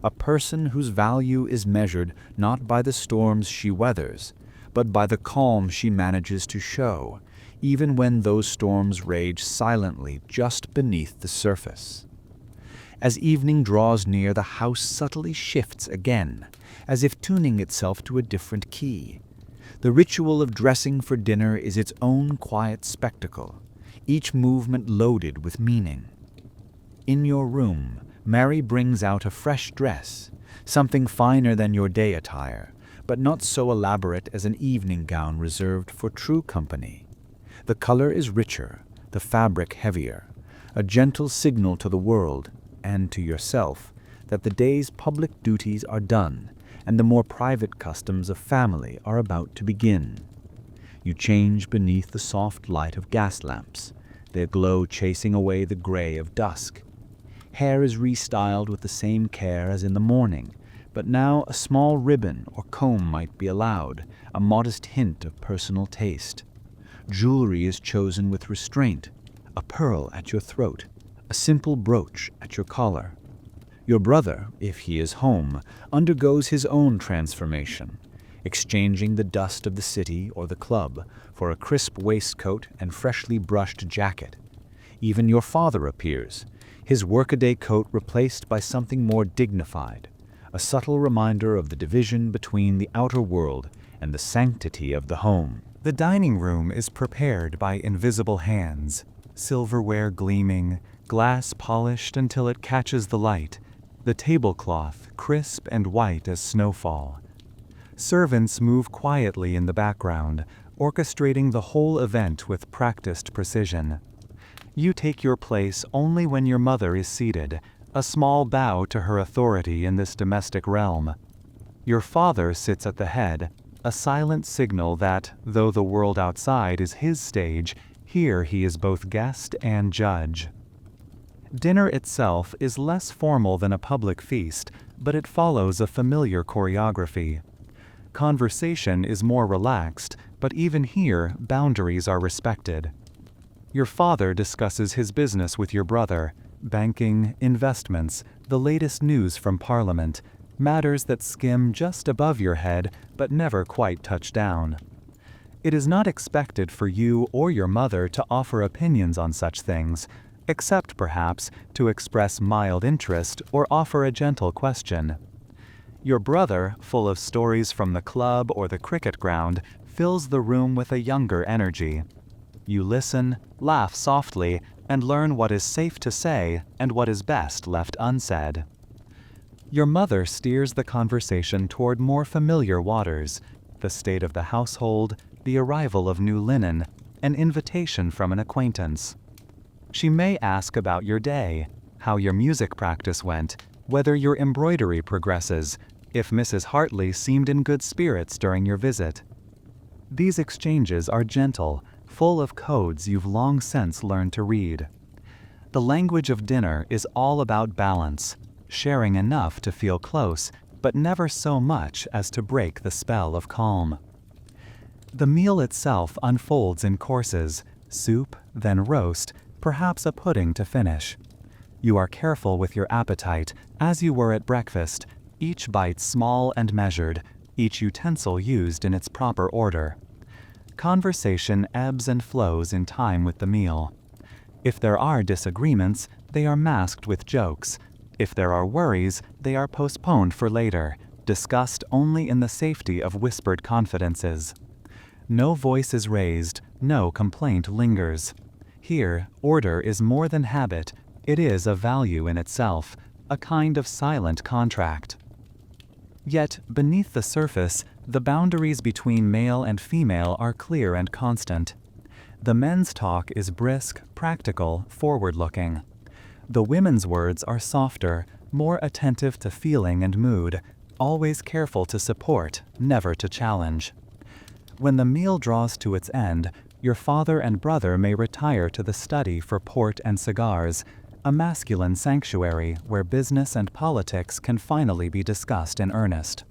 A person whose value is measured not by the storms she weathers, but by the calm she manages to show, even when those storms rage silently just beneath the surface. As evening draws near, the house subtly shifts again, as if tuning itself to a different key. The ritual of dressing for dinner is its own quiet spectacle, each movement loaded with meaning. In your room, Mary brings out a fresh dress, something finer than your day attire, but not so elaborate as an evening gown reserved for true company. The color is richer, the fabric heavier, a gentle signal to the world, and to yourself, that the day's public duties are done, and the more private customs of family are about to begin. You change beneath the soft light of gas lamps, their glow chasing away the gray of dusk. Hair is restyled with the same care as in the morning, but now a small ribbon or comb might be allowed, a modest hint of personal taste. Jewelry is chosen with restraint, a pearl at your throat, a simple brooch at your collar. Your brother, if he is home, undergoes his own transformation, exchanging the dust of the city or the club for a crisp waistcoat and freshly brushed jacket. Even your father appears, his workaday coat replaced by something more dignified, a subtle reminder of the division between the outer world and the sanctity of the home. The dining room is prepared by invisible hands, silverware gleaming, glass polished until it catches the light, the tablecloth crisp and white as snowfall. Servants move quietly in the background, orchestrating the whole event with practiced precision. You take your place only when your mother is seated, a small bow to her authority in this domestic realm. Your father sits at the head, a silent signal that, though the world outside is his stage, here he is both guest and judge. Dinner itself is less formal than a public feast, but it follows a familiar choreography. Conversation is more relaxed, but even here, boundaries are respected. Your father discusses his business with your brother, banking, investments, the latest news from Parliament, matters that skim just above your head but never quite touch down. It is not expected for you or your mother to offer opinions on such things, except perhaps to express mild interest or offer a gentle question. Your brother, full of stories from the club or the cricket ground, fills the room with a younger energy. You listen, laugh softly, and learn what is safe to say and what is best left unsaid. Your mother steers the conversation toward more familiar waters, the state of the household, the arrival of new linen, an invitation from an acquaintance. She may ask about your day, how your music practice went, whether your embroidery progresses, if Mrs. Hartley seemed in good spirits during your visit. These exchanges are gentle, full of codes you've long since learned to read. The language of dinner is all about balance, sharing enough to feel close, but never so much as to break the spell of calm. The meal itself unfolds in courses, soup, then roast, perhaps a pudding to finish. You are careful with your appetite, as you were at breakfast, each bite small and measured, each utensil used in its proper order. Conversation ebbs and flows in time with the meal. If there are disagreements, they are masked with jokes. If there are worries, they are postponed for later, discussed only in the safety of whispered confidences. No voice is raised, no complaint lingers. Here, order is more than habit, it is a value in itself, a kind of silent contract. Yet, beneath the surface, the boundaries between male and female are clear and constant. The men's talk is brisk, practical, forward-looking. The women's words are softer, more attentive to feeling and mood, always careful to support, never to challenge. When the meal draws to its end, Your father and brother may retire to the study for port and cigars, a masculine sanctuary where business and politics can finally be discussed in earnest.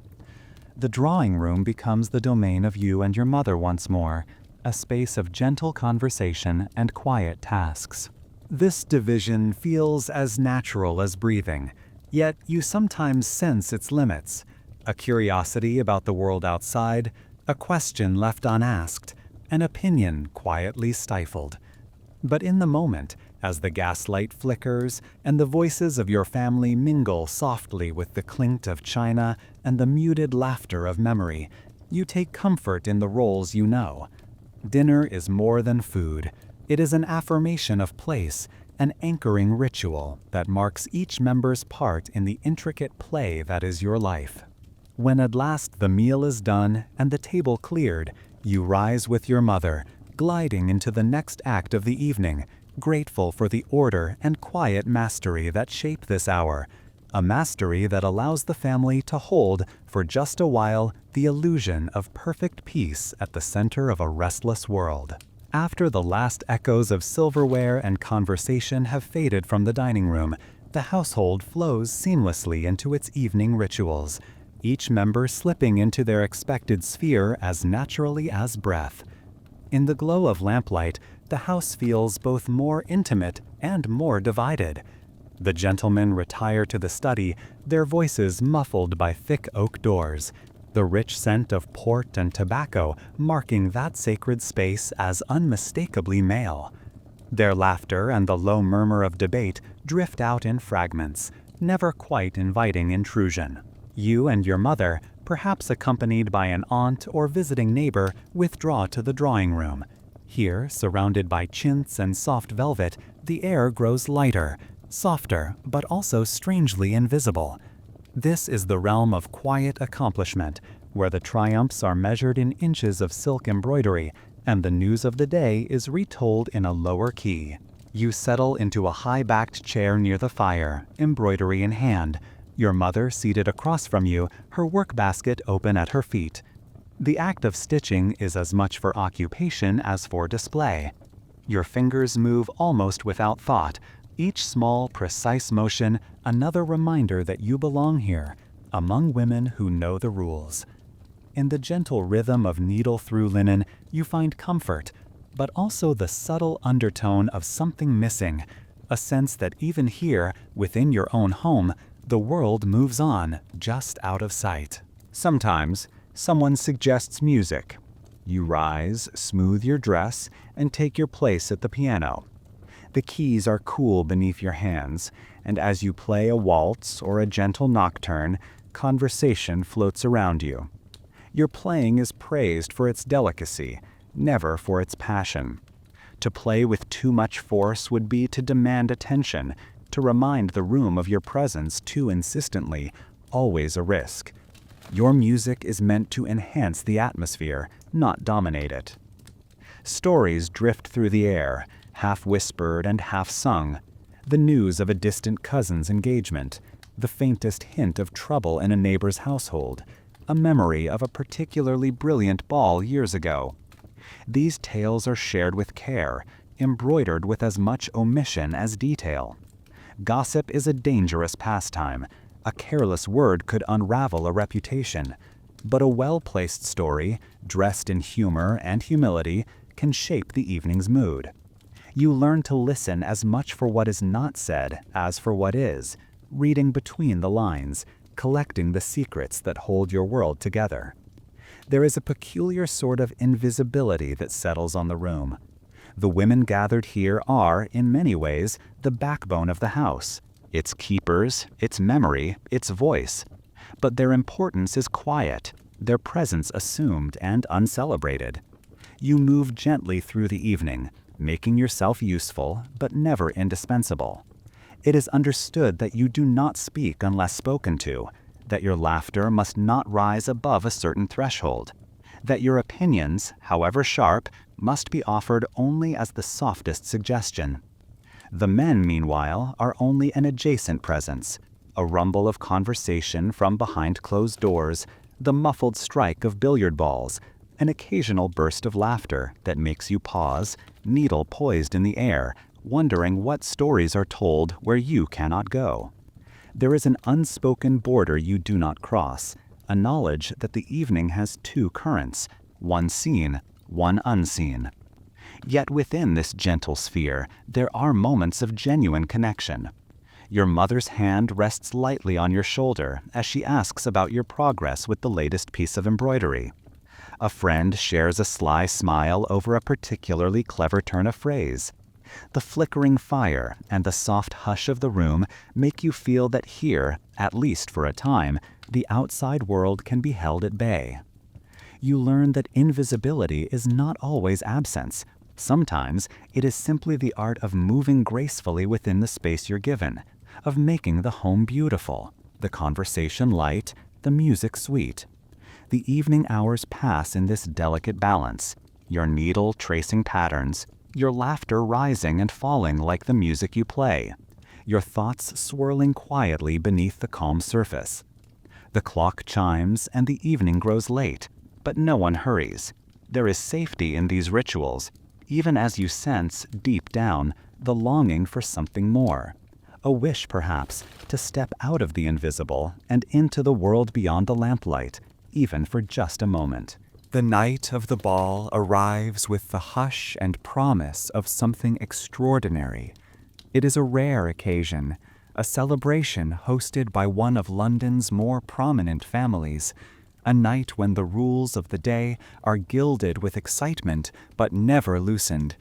The drawing room becomes the domain of you and your mother once more, a space of gentle conversation and quiet tasks. This division feels as natural as breathing, yet you sometimes sense its limits. A curiosity about the world outside, a question left unasked, an opinion quietly stifled. But in the moment, as the gaslight flickers and the voices of your family mingle softly with the clink of china and the muted laughter of memory, you take comfort in the roles you know. Dinner is more than food. It is an affirmation of place, an anchoring ritual that marks each member's part in the intricate play that is your life. When at last the meal is done and the table cleared, you rise with your mother, gliding into the next act of the evening, grateful for the order and quiet mastery that shape this hour, a mastery that allows the family to hold, for just a while, the illusion of perfect peace at the center of a restless world. After the last echoes of silverware and conversation have faded from the dining room, the household flows seamlessly into its evening rituals, each member slipping into their expected sphere as naturally as breath. In the glow of lamplight, the house feels both more intimate and more divided. The gentlemen retire to the study, their voices muffled by thick oak doors, the rich scent of port and tobacco marking that sacred space as unmistakably male. Their laughter and the low murmur of debate drift out in fragments, never quite inviting intrusion. You and your mother, perhaps accompanied by an aunt or visiting neighbor, withdraw to the drawing room. Here, surrounded by chintz and soft velvet, the air grows lighter, softer, but also strangely invisible. This is the realm of quiet accomplishment, where the triumphs are measured in inches of silk embroidery, and the news of the day is retold in a lower key. You settle into a high-backed chair near the fire, embroidery in hand, your mother seated across from you, her work basket open at her feet. The act of stitching is as much for occupation as for display. Your fingers move almost without thought, each small, precise motion another reminder that you belong here, among women who know the rules. In the gentle rhythm of needle-through linen, you find comfort, but also the subtle undertone of something missing, a sense that even here, within your own home, the world moves on, just out of sight. Sometimes, someone suggests music. You rise, smooth your dress, and take your place at the piano. The keys are cool beneath your hands, and as you play a waltz or a gentle nocturne, conversation floats around you. Your playing is praised for its delicacy, never for its passion. To play with too much force would be to demand attention, to remind the room of your presence too insistently, always a risk. Your music is meant to enhance the atmosphere, not dominate it. Stories drift through the air, half whispered and half sung. The news of a distant cousin's engagement, the faintest hint of trouble in a neighbor's household, a memory of a particularly brilliant ball years ago. These tales are shared with care, embroidered with as much omission as detail. Gossip is a dangerous pastime. A careless word could unravel a reputation. But a well-placed story, dressed in humor and humility, can shape the evening's mood. You learn to listen as much for what is not said as for what is, reading between the lines, collecting the secrets that hold your world together. There is a peculiar sort of invisibility that settles on the room. The women gathered here are, in many ways, the backbone of the house, its keepers, its memory, its voice. But their importance is quiet, their presence assumed and uncelebrated. You move gently through the evening, making yourself useful, but never indispensable. It is understood that you do not speak unless spoken to, that your laughter must not rise above a certain threshold, that your opinions, however sharp, must be offered only as the softest suggestion. The men, meanwhile, are only an adjacent presence, a rumble of conversation from behind closed doors, the muffled strike of billiard balls, an occasional burst of laughter that makes you pause, needle poised in the air, wondering what stories are told where you cannot go. There is an unspoken border you do not cross, a knowledge that the evening has two currents, one seen, one unseen. Yet within this gentle sphere, there are moments of genuine connection. Your mother's hand rests lightly on your shoulder as she asks about your progress with the latest piece of embroidery. A friend shares a sly smile over a particularly clever turn of phrase. The flickering fire and the soft hush of the room make you feel that here, at least for a time, the outside world can be held at bay. You learn that invisibility is not always absence. Sometimes it is simply the art of moving gracefully within the space you're given, of making the home beautiful, the conversation light, the music sweet. The evening hours pass in this delicate balance, your needle tracing patterns, your laughter rising and falling like the music you play, your thoughts swirling quietly beneath the calm surface. The clock chimes and the evening grows late, but no one hurries. There is safety in these rituals, even as you sense, deep down, the longing for something more. A wish, perhaps, to step out of the invisible and into the world beyond the lamplight, even for just a moment. The night of the ball arrives with the hush and promise of something extraordinary. It is a rare occasion, a celebration hosted by one of London's more prominent families, a night when the rules of the day are gilded with excitement but never loosened.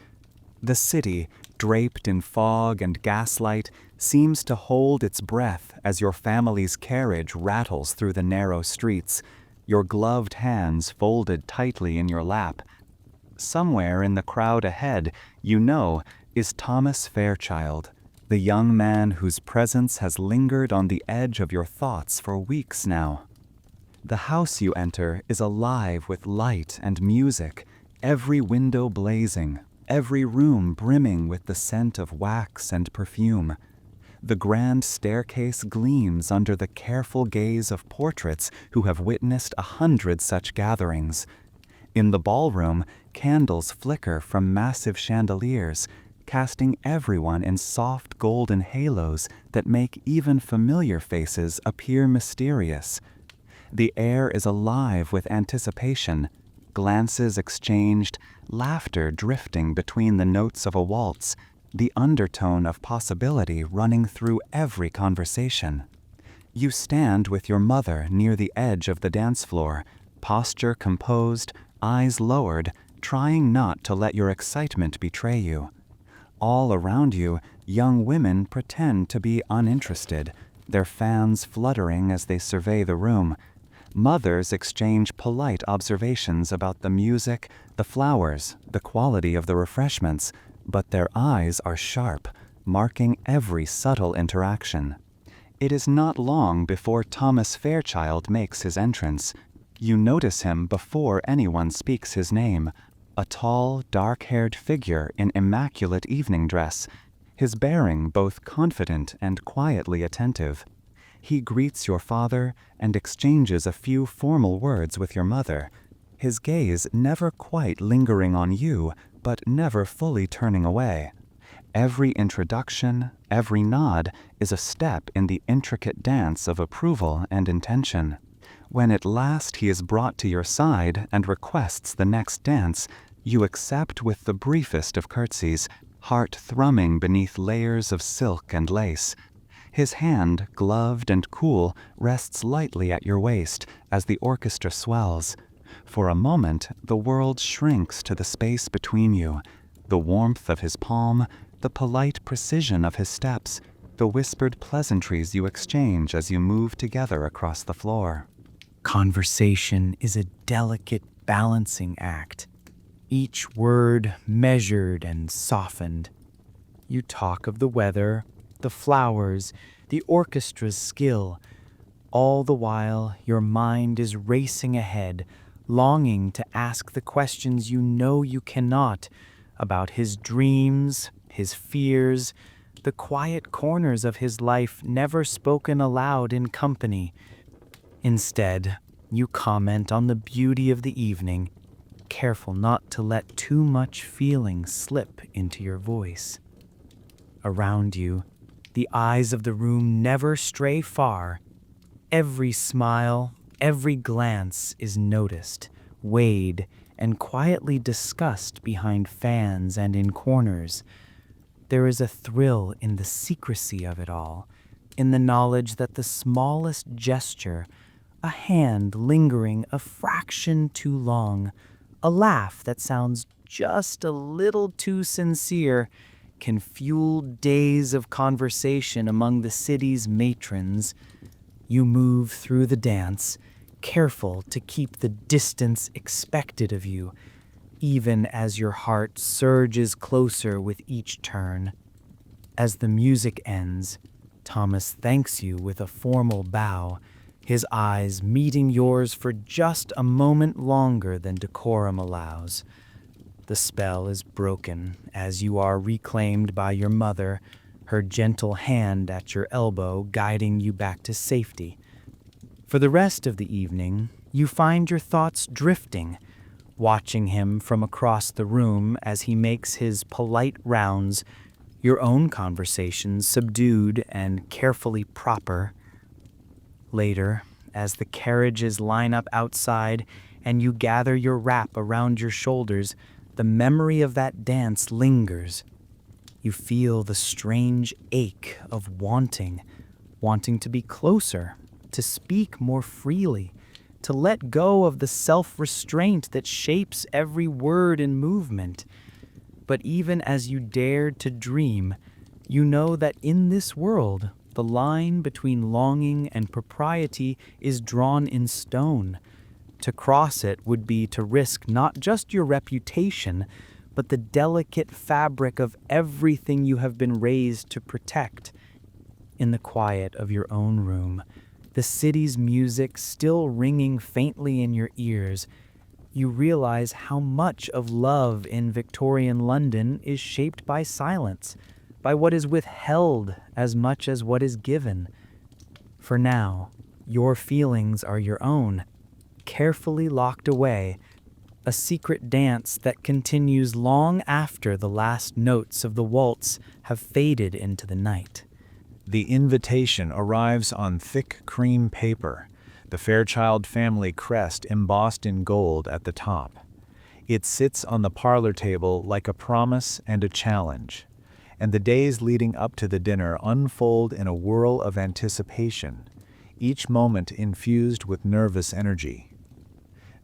The city, draped in fog and gaslight, seems to hold its breath as your family's carriage rattles through the narrow streets, your gloved hands folded tightly in your lap. Somewhere in the crowd ahead, you know, is Thomas Fairchild, the young man whose presence has lingered on the edge of your thoughts for weeks now. The house you enter is alive with light and music, every window blazing, every room brimming with the scent of wax and perfume. The grand staircase gleams under the careful gaze of portraits who have witnessed 100 such gatherings. In the ballroom, candles flicker from massive chandeliers, casting everyone in soft golden halos that make even familiar faces appear mysterious. The air is alive with anticipation, glances exchanged, laughter drifting between the notes of a waltz, the undertone of possibility running through every conversation. You stand with your mother near the edge of the dance floor, posture composed, eyes lowered, trying not to let your excitement betray you. All around you, young women pretend to be uninterested, their fans fluttering as they survey the room. Mothers exchange polite observations about the music, the flowers, the quality of the refreshments, but their eyes are sharp, marking every subtle interaction. It is not long before Thomas Fairchild makes his entrance. You notice him before anyone speaks his name, a tall, dark-haired figure in immaculate evening dress, his bearing both confident and quietly attentive. He greets your father and exchanges a few formal words with your mother, his gaze never quite lingering on you, but never fully turning away. Every introduction, every nod is a step in the intricate dance of approval and intention. When at last he is brought to your side and requests the next dance, you accept with the briefest of curtsies, heart thrumming beneath layers of silk and lace. His hand, gloved and cool, rests lightly at your waist as the orchestra swells. For a moment, the world shrinks to the space between you. The warmth of his palm, the polite precision of his steps, the whispered pleasantries you exchange as you move together across the floor. Conversation is a delicate balancing act, each word measured and softened. You talk of the weather, the flowers, the orchestra's skill. All the while, your mind is racing ahead, longing to ask the questions you know you cannot, about his dreams, his fears, the quiet corners of his life never spoken aloud in company. Instead, you comment on the beauty of the evening, careful not to let too much feeling slip into your voice. Around you, the eyes of the room never stray far. Every smile, every glance is noticed, weighed, and quietly discussed behind fans and in corners. There is a thrill in the secrecy of it all, in the knowledge that the smallest gesture, a hand lingering a fraction too long, a laugh that sounds just a little too sincere, can fuel days of conversation among the city's matrons. You move through the dance, careful to keep the distance expected of you, even as your heart surges closer with each turn. As the music ends, Thomas thanks you with a formal bow, his eyes meeting yours for just a moment longer than decorum allows. The spell is broken as you are reclaimed by your mother, her gentle hand at your elbow guiding you back to safety. For the rest of the evening, you find your thoughts drifting, watching him from across the room as he makes his polite rounds, your own conversations subdued and carefully proper. Later, as the carriages line up outside and you gather your wrap around your shoulders, the memory of that dance lingers. You feel the strange ache of wanting to be closer, to speak more freely, to let go of the self-restraint that shapes every word and movement. But even as you dared to dream, you know that in this world, the line between longing and propriety is drawn in stone. To cross it would be to risk not just your reputation, but the delicate fabric of everything you have been raised to protect. In the quiet of your own room, the city's music still ringing faintly in your ears, you realize how much of love in Victorian London is shaped by silence, by what is withheld as much as what is given. For now, your feelings are your own, carefully locked away, a secret dance that continues long after the last notes of the waltz have faded into the night. The invitation arrives on thick cream paper, the Fairchild family crest embossed in gold at the top. It sits on the parlor table like a promise and a challenge, and the days leading up to the dinner unfold in a whirl of anticipation, each moment infused with nervous energy.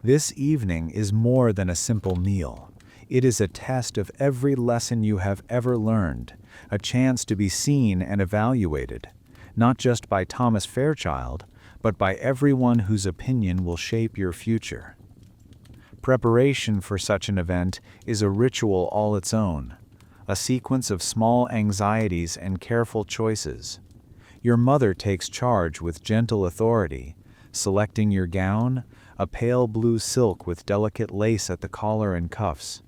This evening is more than a simple meal. It is a test of every lesson you have ever learned, a chance to be seen and evaluated, not just by Thomas Fairchild, but by everyone whose opinion will shape your future. Preparation for such an event is a ritual all its own, a sequence of small anxieties and careful choices. Your mother takes charge with gentle authority, selecting your gown, a pale blue silk with delicate lace at the collar and cuffs,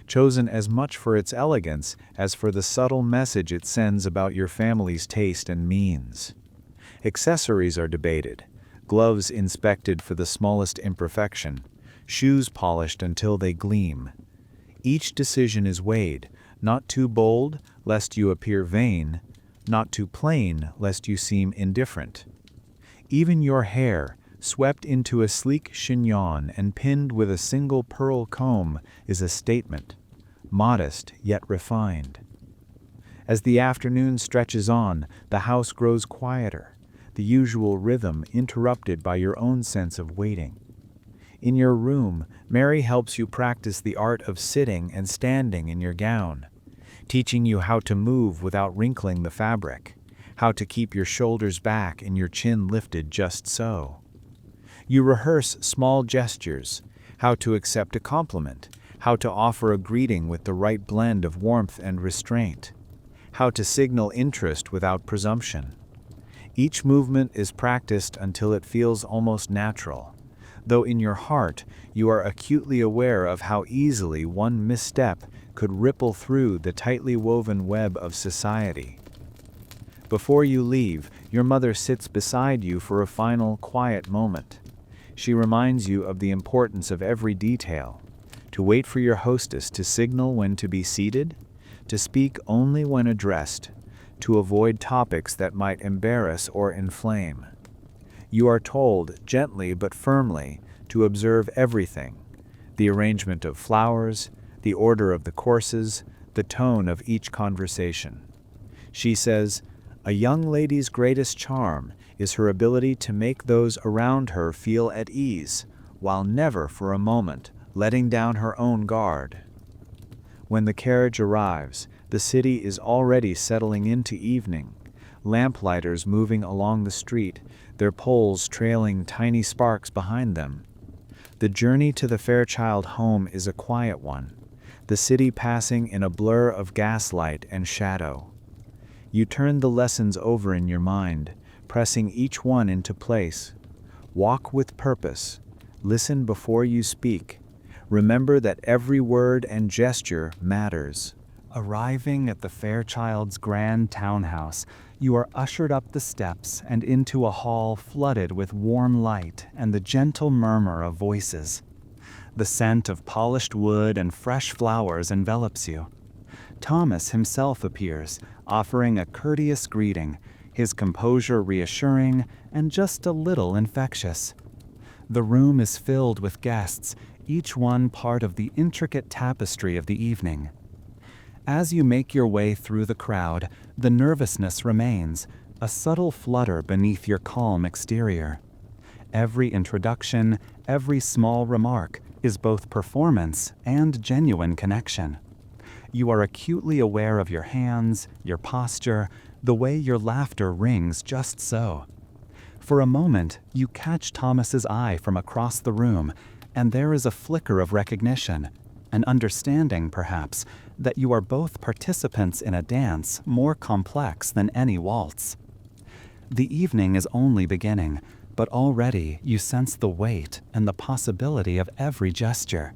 chosen as much for its elegance as for the subtle message it sends about your family's taste and means. Accessories are debated, gloves inspected for the smallest imperfection, shoes polished until they gleam. Each decision is weighed, not too bold, lest you appear vain, not too plain, lest you seem indifferent. Even your hair, swept into a sleek chignon and pinned with a single pearl comb, is a statement, modest yet refined. As the afternoon stretches on, the house grows quieter, the usual rhythm interrupted by your own sense of waiting. In your room, Mary helps you practice the art of sitting and standing in your gown, teaching you how to move without wrinkling the fabric, how to keep your shoulders back and your chin lifted just so. You rehearse small gestures, how to accept a compliment, how to offer a greeting with the right blend of warmth and restraint, how to signal interest without presumption. Each movement is practiced until it feels almost natural, though in your heart you are acutely aware of how easily one misstep could ripple through the tightly woven web of society. Before you leave, your mother sits beside you for a final quiet moment. She reminds you of the importance of every detail, to wait for your hostess to signal when to be seated, to speak only when addressed, to avoid topics that might embarrass or inflame. You are told, gently but firmly, to observe everything: the arrangement of flowers, the order of the courses, the tone of each conversation. She says, "A young lady's greatest charm is her ability to make those around her feel at ease, while never for a moment letting down her own guard." When the carriage arrives, the city is already settling into evening, lamplighters moving along the street, their poles trailing tiny sparks behind them. The journey to the Fairchild home is a quiet one, the city passing in a blur of gaslight and shadow. You turn the lessons over in your mind, pressing each one into place. Walk with purpose. Listen before you speak. Remember that every word and gesture matters. Arriving at the Fairchild's grand townhouse, you are ushered up the steps and into a hall flooded with warm light and the gentle murmur of voices. The scent of polished wood and fresh flowers envelops you. Thomas himself appears, offering a courteous greeting, his composure reassuring and just a little infectious. The room is filled with guests, each one part of the intricate tapestry of the evening. As you make your way through the crowd, the nervousness remains, a subtle flutter beneath your calm exterior. Every introduction, every small remark is both performance and genuine connection. You are acutely aware of your hands, your posture, the way your laughter rings just so. For a moment, you catch Thomas's eye from across the room, and there is a flicker of recognition, an understanding, perhaps, that you are both participants in a dance more complex than any waltz. The evening is only beginning, but already you sense the weight and the possibility of every gesture.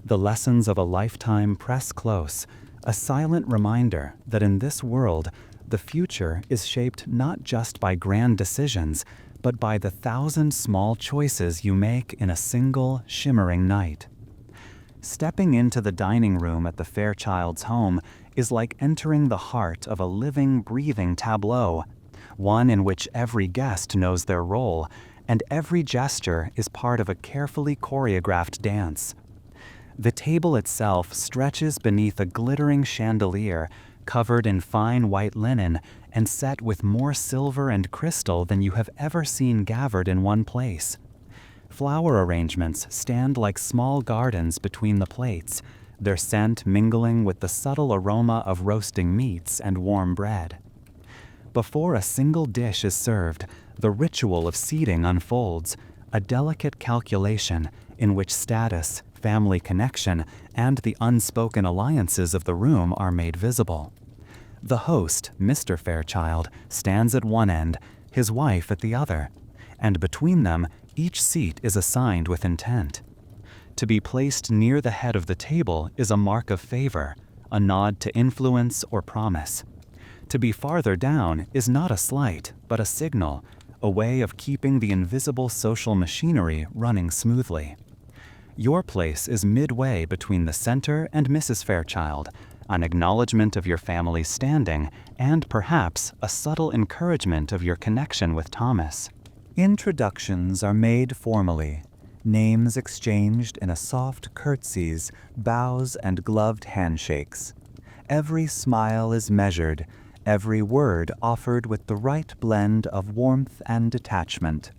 The lessons of a lifetime press close, a silent reminder that in this world, the future is shaped not just by grand decisions, but by the 1,000 small choices you make in a single, shimmering night. Stepping into the dining room at the Fairchild's home is like entering the heart of a living, breathing tableau, one in which every guest knows their role, and every gesture is part of a carefully choreographed dance. The table itself stretches beneath a glittering chandelier, covered in fine white linen and set with more silver and crystal than you have ever seen gathered in one place. Flower arrangements stand like small gardens between the plates, their scent mingling with the subtle aroma of roasting meats and warm bread. Before a single dish is served, the ritual of seating unfolds, a delicate calculation in which status, family connection, and the unspoken alliances of the room are made visible. The host, Mr. Fairchild, stands at one end, his wife at the other, and between them, each seat is assigned with intent. To be placed near the head of the table is a mark of favor, a nod to influence or promise. To be farther down is not a slight, but a signal, a way of keeping the invisible social machinery running smoothly. Your place is midway between the center and Mrs. Fairchild, an acknowledgement of your family's standing, and perhaps a subtle encouragement of your connection with Thomas. Introductions are made formally, names exchanged in a soft curtsies, bows, and gloved handshakes. Every smile is measured, every word offered with the right blend of warmth and detachment.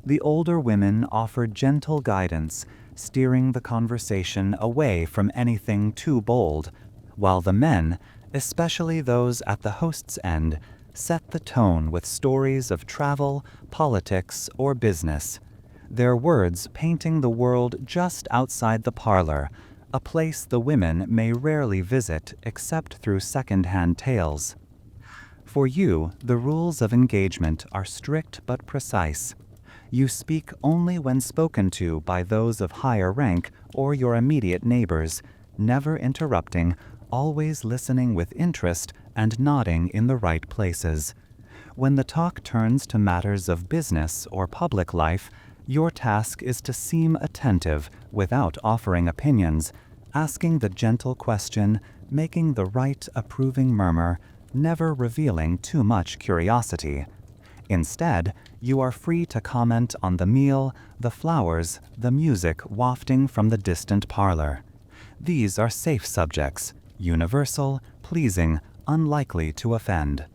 The older women offer gentle guidance, steering the conversation away from anything too bold, while the men, especially those at the host's end, set the tone with stories of travel, politics, or business, their words painting the world just outside the parlor, a place the women may rarely visit except through second-hand tales. For you, the rules of engagement are strict but precise. You speak only when spoken to by those of higher rank or your immediate neighbors, never interrupting, always listening with interest and nodding in the right places. When the talk turns to matters of business or public life, Your task is to seem attentive without offering opinions, asking the gentle question, making the right approving murmur, never revealing too much curiosity. Instead, you are free to comment on the meal, the flowers, the music wafting from the distant parlor. These are safe subjects, universal, pleasing, unlikely to offend.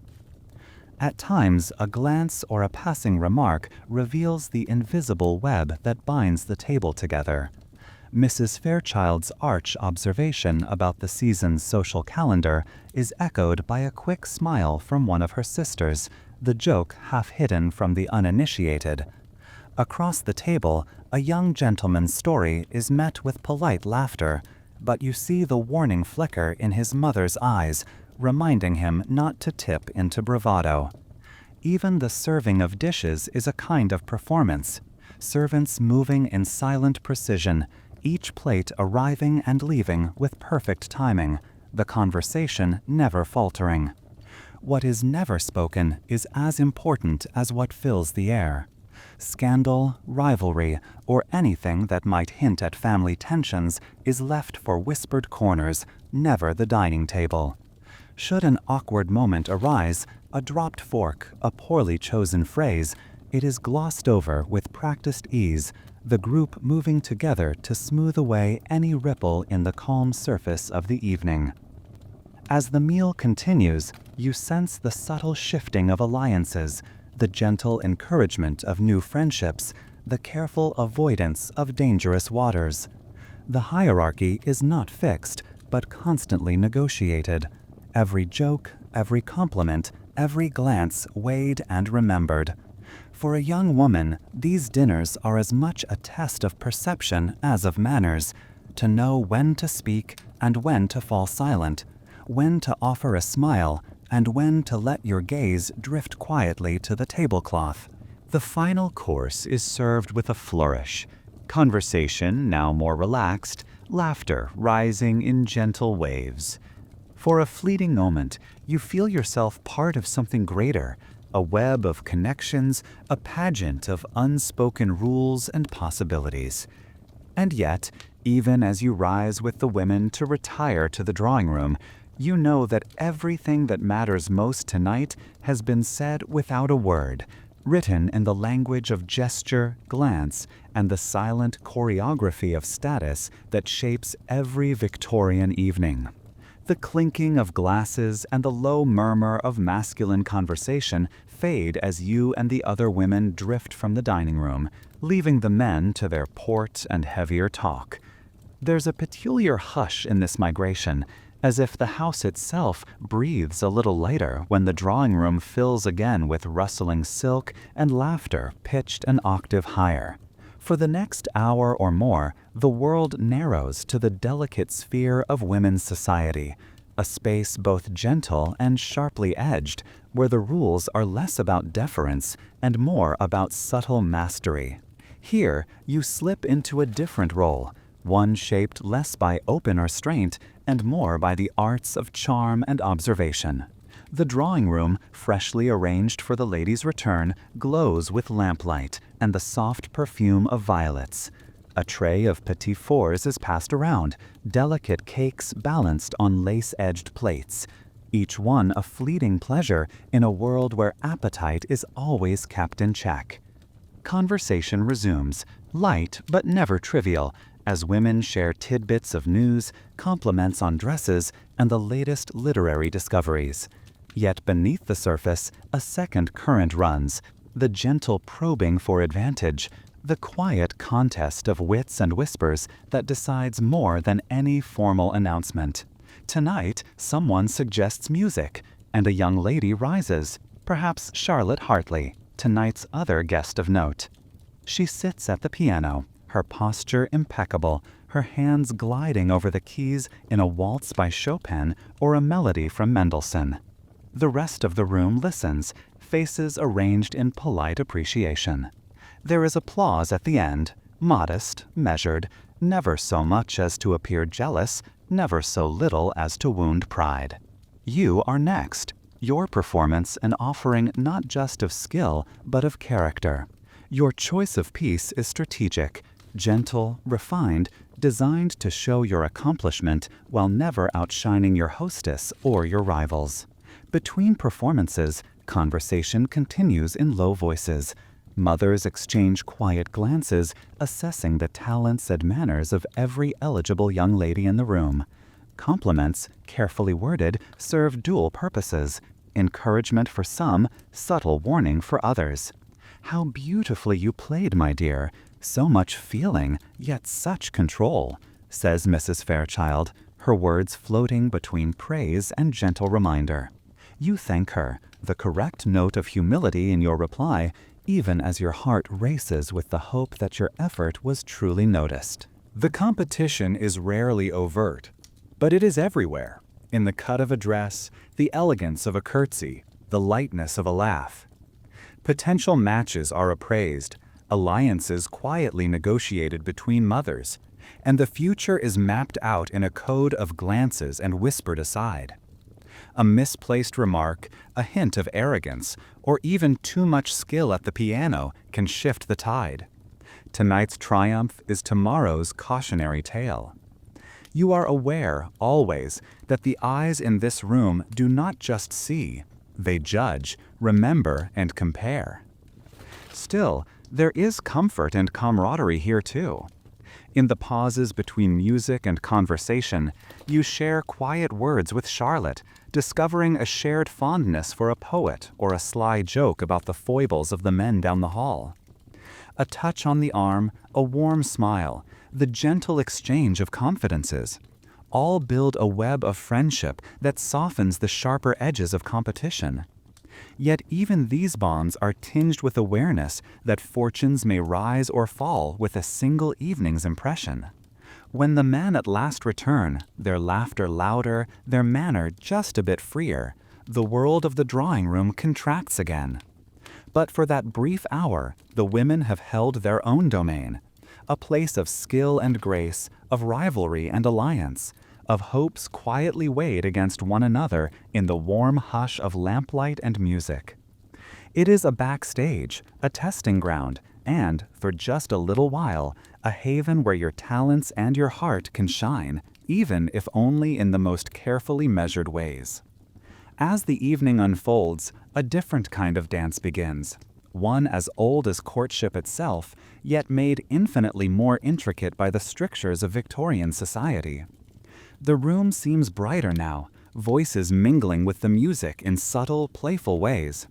At times, a glance or a passing remark reveals the invisible web that binds the table together. Mrs. Fairchild's arch observation about the season's social calendar is echoed by a quick smile from one of her sisters, the joke half hidden from the uninitiated. Across the table, a young gentleman's story is met with polite laughter, but you see the warning flicker in his mother's eyes, reminding him not to tip into bravado. Even the serving of dishes is a kind of performance, servants moving in silent precision, each plate arriving and leaving with perfect timing, the conversation never faltering. What is never spoken is as important as what fills the air. Scandal, rivalry, or anything that might hint at family tensions is left for whispered corners, never the dining table. Should an awkward moment arise, a dropped fork, a poorly chosen phrase, it is glossed over with practiced ease, the group moving together to smooth away any ripple in the calm surface of the evening. As the meal continues, you sense the subtle shifting of alliances, the gentle encouragement of new friendships, the careful avoidance of dangerous waters. The hierarchy is not fixed, but constantly negotiated. Every joke, every compliment, every glance weighed and remembered. For a young woman, these dinners are as much a test of perception as of manners, to know when to speak and when to fall silent, when to offer a smile and when to let your gaze drift quietly to the tablecloth. The final course is served with a flourish. Conversation now more relaxed, laughter rising in gentle waves. For a fleeting moment, you feel yourself part of something greater, a web of connections, a pageant of unspoken rules and possibilities. And yet, even as you rise with the women to retire to the drawing room, you know that everything that matters most tonight has been said without a word, written in the language of gesture, glance, and the silent choreography of status that shapes every Victorian evening. The clinking of glasses and the low murmur of masculine conversation fade as you and the other women drift from the dining room, leaving the men to their port and heavier talk. There's a peculiar hush in this migration, as if the house itself breathes a little lighter when the drawing room fills again with rustling silk and laughter pitched an octave higher. For the next hour or more, the world narrows to the delicate sphere of women's society, a space both gentle and sharply edged, where the rules are less about deference and more about subtle mastery. Here, you slip into a different role, one shaped less by open restraint and more by the arts of charm and observation. The drawing room, freshly arranged for the ladies' return, glows with lamplight and the soft perfume of violets. A tray of petits fours is passed around, delicate cakes balanced on lace-edged plates, each one a fleeting pleasure in a world where appetite is always kept in check. Conversation resumes, light but never trivial, as women share tidbits of news, compliments on dresses, and the latest literary discoveries. Yet beneath the surface, a second current runs, the gentle probing for advantage, the quiet contest of wits and whispers that decides more than any formal announcement. Tonight, someone suggests music, and a young lady rises, perhaps Charlotte Hartley, tonight's other guest of note. She sits at the piano, her posture impeccable, her hands gliding over the keys in a waltz by Chopin or a melody from Mendelssohn. The rest of the room listens, faces arranged in polite appreciation. There is applause at the end, modest, measured, never so much as to appear jealous, never so little as to wound pride. You are next, your performance an offering not just of skill, but of character. Your choice of piece is strategic, gentle, refined, designed to show your accomplishment while never outshining your hostess or your rivals. Between performances, conversation continues in low voices. Mothers exchange quiet glances, assessing the talents and manners of every eligible young lady in the room. Compliments, carefully worded, serve dual purposes: encouragement for some, subtle warning for others. "How beautifully you played, my dear. So much feeling, yet such control," says Mrs. Fairchild, her words floating between praise and gentle reminder. You thank her, the correct note of humility in your reply, even as your heart races with the hope that your effort was truly noticed. The competition is rarely overt, but it is everywhere, in the cut of a dress, the elegance of a curtsy, the lightness of a laugh. Potential matches are appraised, alliances quietly negotiated between mothers, and the future is mapped out in a code of glances and whispered aside. A misplaced remark, a hint of arrogance, or even too much skill at the piano can shift the tide. Tonight's triumph is tomorrow's cautionary tale. You are aware, always, that the eyes in this room do not just see, they judge, remember, and compare. Still, there is comfort and camaraderie here too. In the pauses between music and conversation, you share quiet words with Charlotte, discovering a shared fondness for a poet or a sly joke about the foibles of the men down the hall. A touch on the arm, a warm smile, the gentle exchange of confidences, all build a web of friendship that softens the sharper edges of competition. Yet even these bonds are tinged with awareness that fortunes may rise or fall with a single evening's impression. When the men at last return, their laughter louder, their manner just a bit freer, the world of the drawing room contracts again. But for that brief hour, the women have held their own domain, a place of skill and grace, of rivalry and alliance, of hopes quietly weighed against one another in the warm hush of lamplight and music. It is a backstage, a testing ground, and, for just a little while, a haven where your talents and your heart can shine, even if only in the most carefully measured ways. As the evening unfolds, a different kind of dance begins, one as old as courtship itself, yet made infinitely more intricate by the strictures of Victorian society. The room seems brighter now, voices mingling with the music in subtle, playful ways.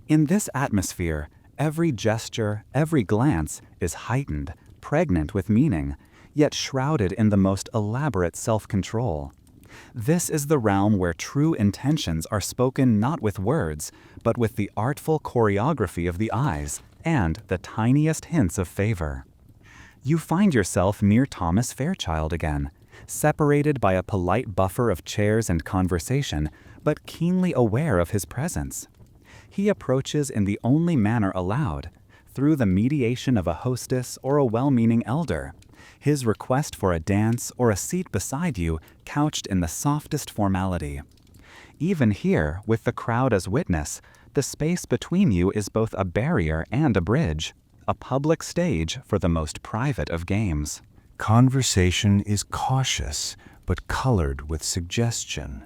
In this atmosphere, every gesture, every glance is heightened, pregnant with meaning, yet shrouded in the most elaborate self-control. This is the realm where true intentions are spoken not with words, but with the artful choreography of the eyes and the tiniest hints of favor. You find yourself near Thomas Fairchild again, separated by a polite buffer of chairs and conversation, but keenly aware of his presence. He approaches in the only manner allowed, through the mediation of a hostess or a well-meaning elder, his request for a dance or a seat beside you couched in the softest formality. Even here, with the crowd as witness, the space between you is both a barrier and a bridge, a public stage for the most private of games. Conversation is cautious, but colored with suggestion.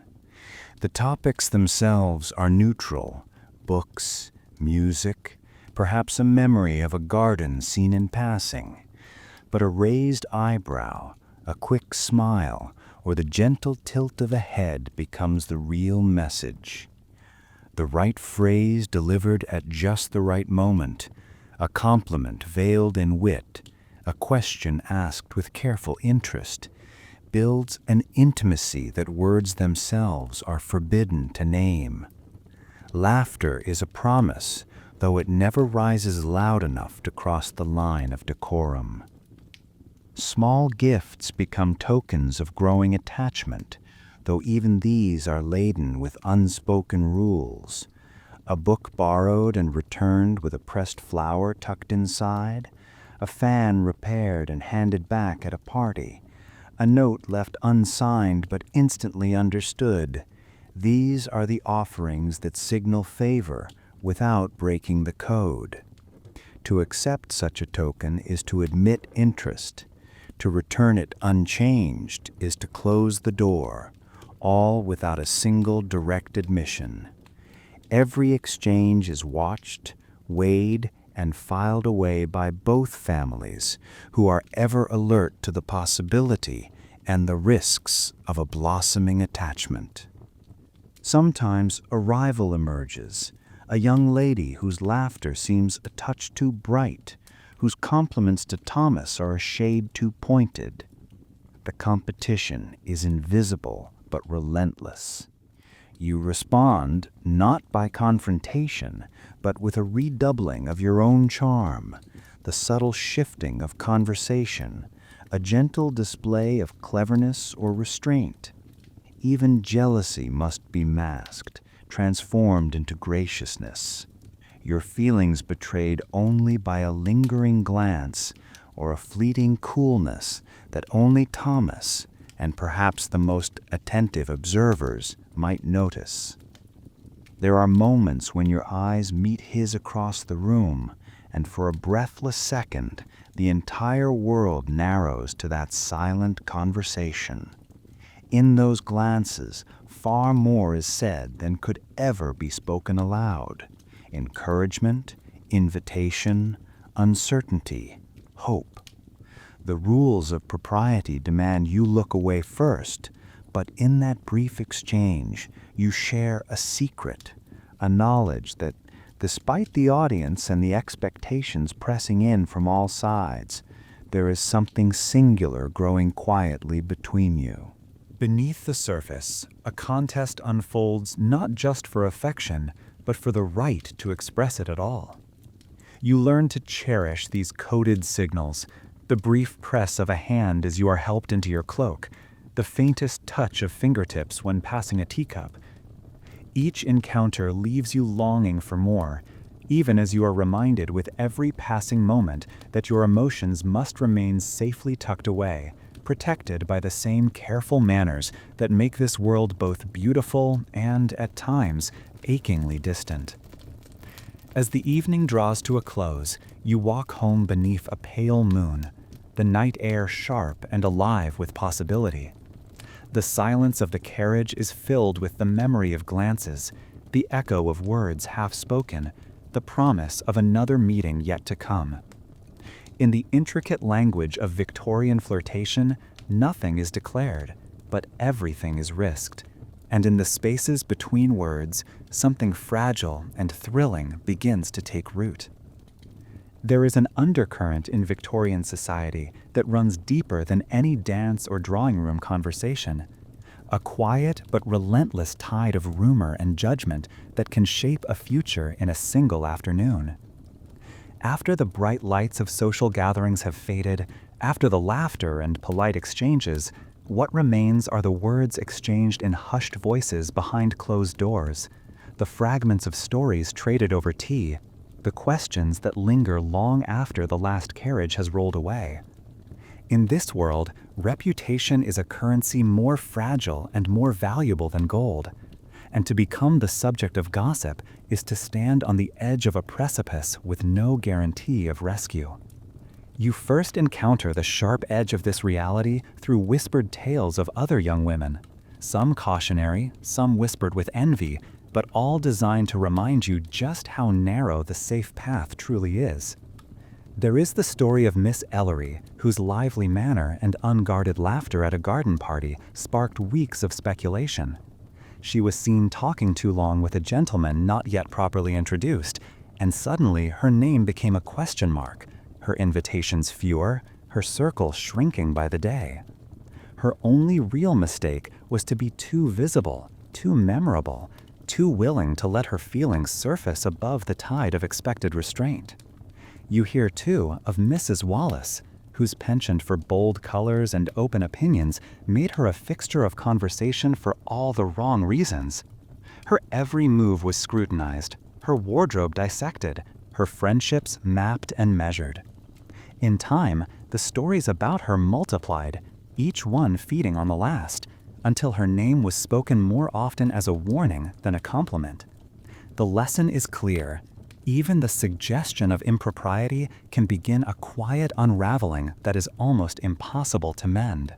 The topics themselves are neutral: books, music, perhaps a memory of a garden seen in passing. But a raised eyebrow, a quick smile, or the gentle tilt of a head becomes the real message. The right phrase delivered at just the right moment, a compliment veiled in wit, a question asked with careful interest, builds an intimacy that words themselves are forbidden to name. Laughter is a promise, though it never rises loud enough to cross the line of decorum. Small gifts become tokens of growing attachment, though even these are laden with unspoken rules. A book borrowed and returned with a pressed flower tucked inside, a fan repaired and handed back at a party, a note left unsigned but instantly understood. These are the offerings that signal favor without breaking the code. To accept such a token is to admit interest. To return it unchanged is to close the door, all without a single direct admission. Every exchange is watched, weighed, and filed away by both families, who are ever alert to the possibility and the risks of a blossoming attachment. Sometimes a rival emerges, a young lady whose laughter seems a touch too bright, whose compliments to Thomas are a shade too pointed. The competition is invisible but relentless. You respond not by confrontation, but with a redoubling of your own charm, the subtle shifting of conversation, a gentle display of cleverness or restraint. Even jealousy must be masked, transformed into graciousness. Your feelings betrayed only by a lingering glance or a fleeting coolness that only Thomas, and perhaps the most attentive observers, might notice. There are moments when your eyes meet his across the room, and for a breathless second, the entire world narrows to that silent conversation. In those glances, far more is said than could ever be spoken aloud. Encouragement, invitation, uncertainty, hope. The rules of propriety demand you look away first, but in that brief exchange, you share a secret, a knowledge that, despite the audience and the expectations pressing in from all sides, there is something singular growing quietly between you. Beneath the surface, a contest unfolds not just for affection, but for the right to express it at all. You learn to cherish these coded signals, the brief press of a hand as you are helped into your cloak, the faintest touch of fingertips when passing a teacup. Each encounter leaves you longing for more, even as you are reminded with every passing moment that your emotions must remain safely tucked away, protected by the same careful manners that make this world both beautiful and, at times, achingly distant. As the evening draws to a close, you walk home beneath a pale moon, the night air sharp and alive with possibility. The silence of the carriage is filled with the memory of glances, the echo of words half spoken, the promise of another meeting yet to come. In the intricate language of Victorian flirtation, nothing is declared, but everything is risked. And in the spaces between words, something fragile and thrilling begins to take root. There is an undercurrent in Victorian society that runs deeper than any dance or drawing room conversation, a quiet but relentless tide of rumor and judgment that can shape a future in a single afternoon. After the bright lights of social gatherings have faded, after the laughter and polite exchanges, what remains are the words exchanged in hushed voices behind closed doors, the fragments of stories traded over tea, the questions that linger long after the last carriage has rolled away. In this world, reputation is a currency more fragile and more valuable than gold, and to become the subject of gossip is to stand on the edge of a precipice with no guarantee of rescue. You first encounter the sharp edge of this reality through whispered tales of other young women, some cautionary, some whispered with envy, but all designed to remind you just how narrow the safe path truly is. There is the story of Miss Ellery, whose lively manner and unguarded laughter at a garden party sparked weeks of speculation. She was seen talking too long with a gentleman not yet properly introduced, and suddenly her name became a question mark, her invitations fewer, her circle shrinking by the day. Her only real mistake was to be too visible, too memorable, too willing to let her feelings surface above the tide of expected restraint. You hear, too, of Mrs. Wallace, whose penchant for bold colors and open opinions made her a fixture of conversation for all the wrong reasons. Her every move was scrutinized, her wardrobe dissected, her friendships mapped and measured. In time, the stories about her multiplied, each one feeding on the last, until her name was spoken more often as a warning than a compliment. The lesson is clear. Even the suggestion of impropriety can begin a quiet unraveling that is almost impossible to mend.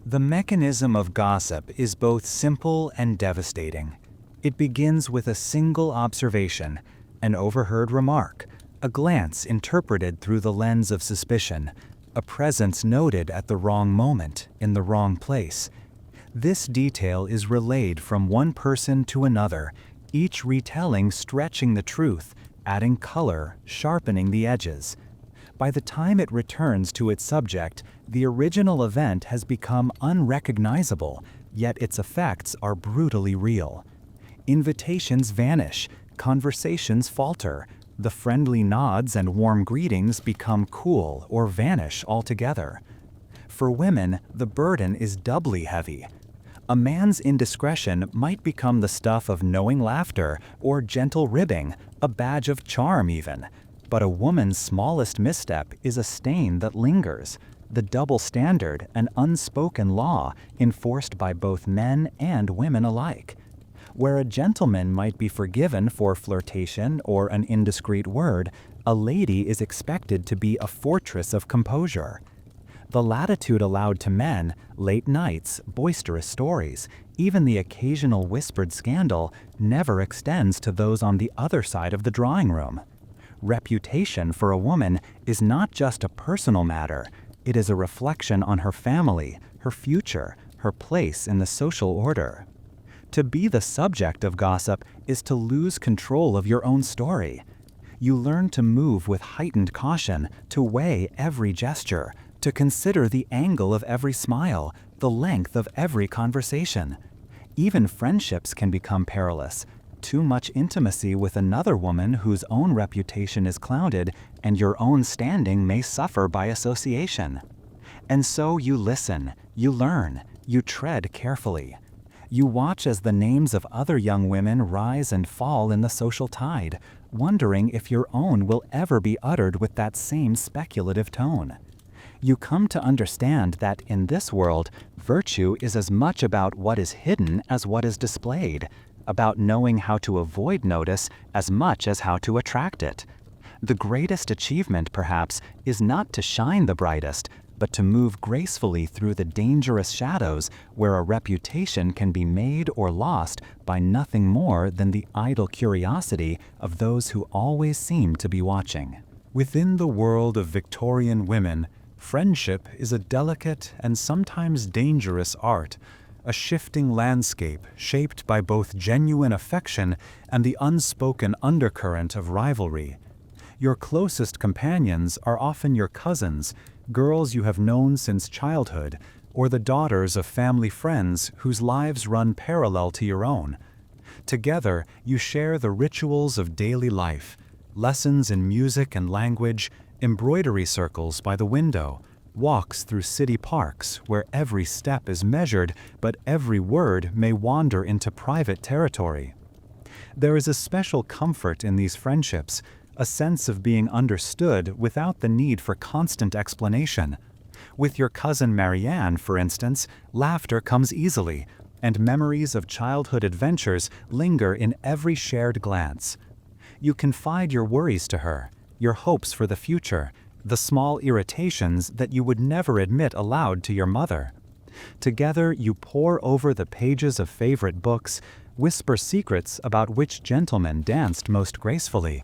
The mechanism of gossip is both simple and devastating. It begins with a single observation, an overheard remark, a glance interpreted through the lens of suspicion, a presence noted at the wrong moment, in the wrong place. This detail is relayed from one person to another, each retelling stretching the truth, adding color, sharpening the edges. By the time it returns to its subject, the original event has become unrecognizable, yet its effects are brutally real. Invitations vanish, conversations falter, the friendly nods and warm greetings become cool or vanish altogether. For women, the burden is doubly heavy. A man's indiscretion might become the stuff of knowing laughter or gentle ribbing, a badge of charm even. But a woman's smallest misstep is a stain that lingers, the double standard, an unspoken law enforced by both men and women alike. Where a gentleman might be forgiven for flirtation or an indiscreet word, a lady is expected to be a fortress of composure. The latitude allowed to men, late nights, boisterous stories, even the occasional whispered scandal, never extends to those on the other side of the drawing room. Reputation for a woman is not just a personal matter, it is a reflection on her family, her future, her place in the social order. To be the subject of gossip is to lose control of your own story. You learn to move with heightened caution, to weigh every gesture, to consider the angle of every smile, the length of every conversation. Even friendships can become perilous. Too much intimacy with another woman whose own reputation is clouded, and your own standing may suffer by association. And so you listen, you learn, you tread carefully. You watch as the names of other young women rise and fall in the social tide, wondering if your own will ever be uttered with that same speculative tone. You come to understand that in this world, virtue is as much about what is hidden as what is displayed, about knowing how to avoid notice as much as how to attract it. The greatest achievement, perhaps, is not to shine the brightest, but to move gracefully through the dangerous shadows where a reputation can be made or lost by nothing more than the idle curiosity of those who always seem to be watching. Within the world of Victorian women, friendship is a delicate and sometimes dangerous art, a shifting landscape shaped by both genuine affection and the unspoken undercurrent of rivalry. Your closest companions are often your cousins, girls you have known since childhood, or the daughters of family friends whose lives run parallel to your own. Together, you share the rituals of daily life, lessons in music and language, embroidery circles by the window, walks through city parks where every step is measured but every word may wander into private territory. There is a special comfort in these friendships, a sense of being understood without the need for constant explanation. With your cousin Marianne, for instance, laughter comes easily, and memories of childhood adventures linger in every shared glance. You confide your worries to her, your hopes for the future, the small irritations that you would never admit aloud to your mother. Together you pore over the pages of favorite books, whisper secrets about which gentleman danced most gracefully,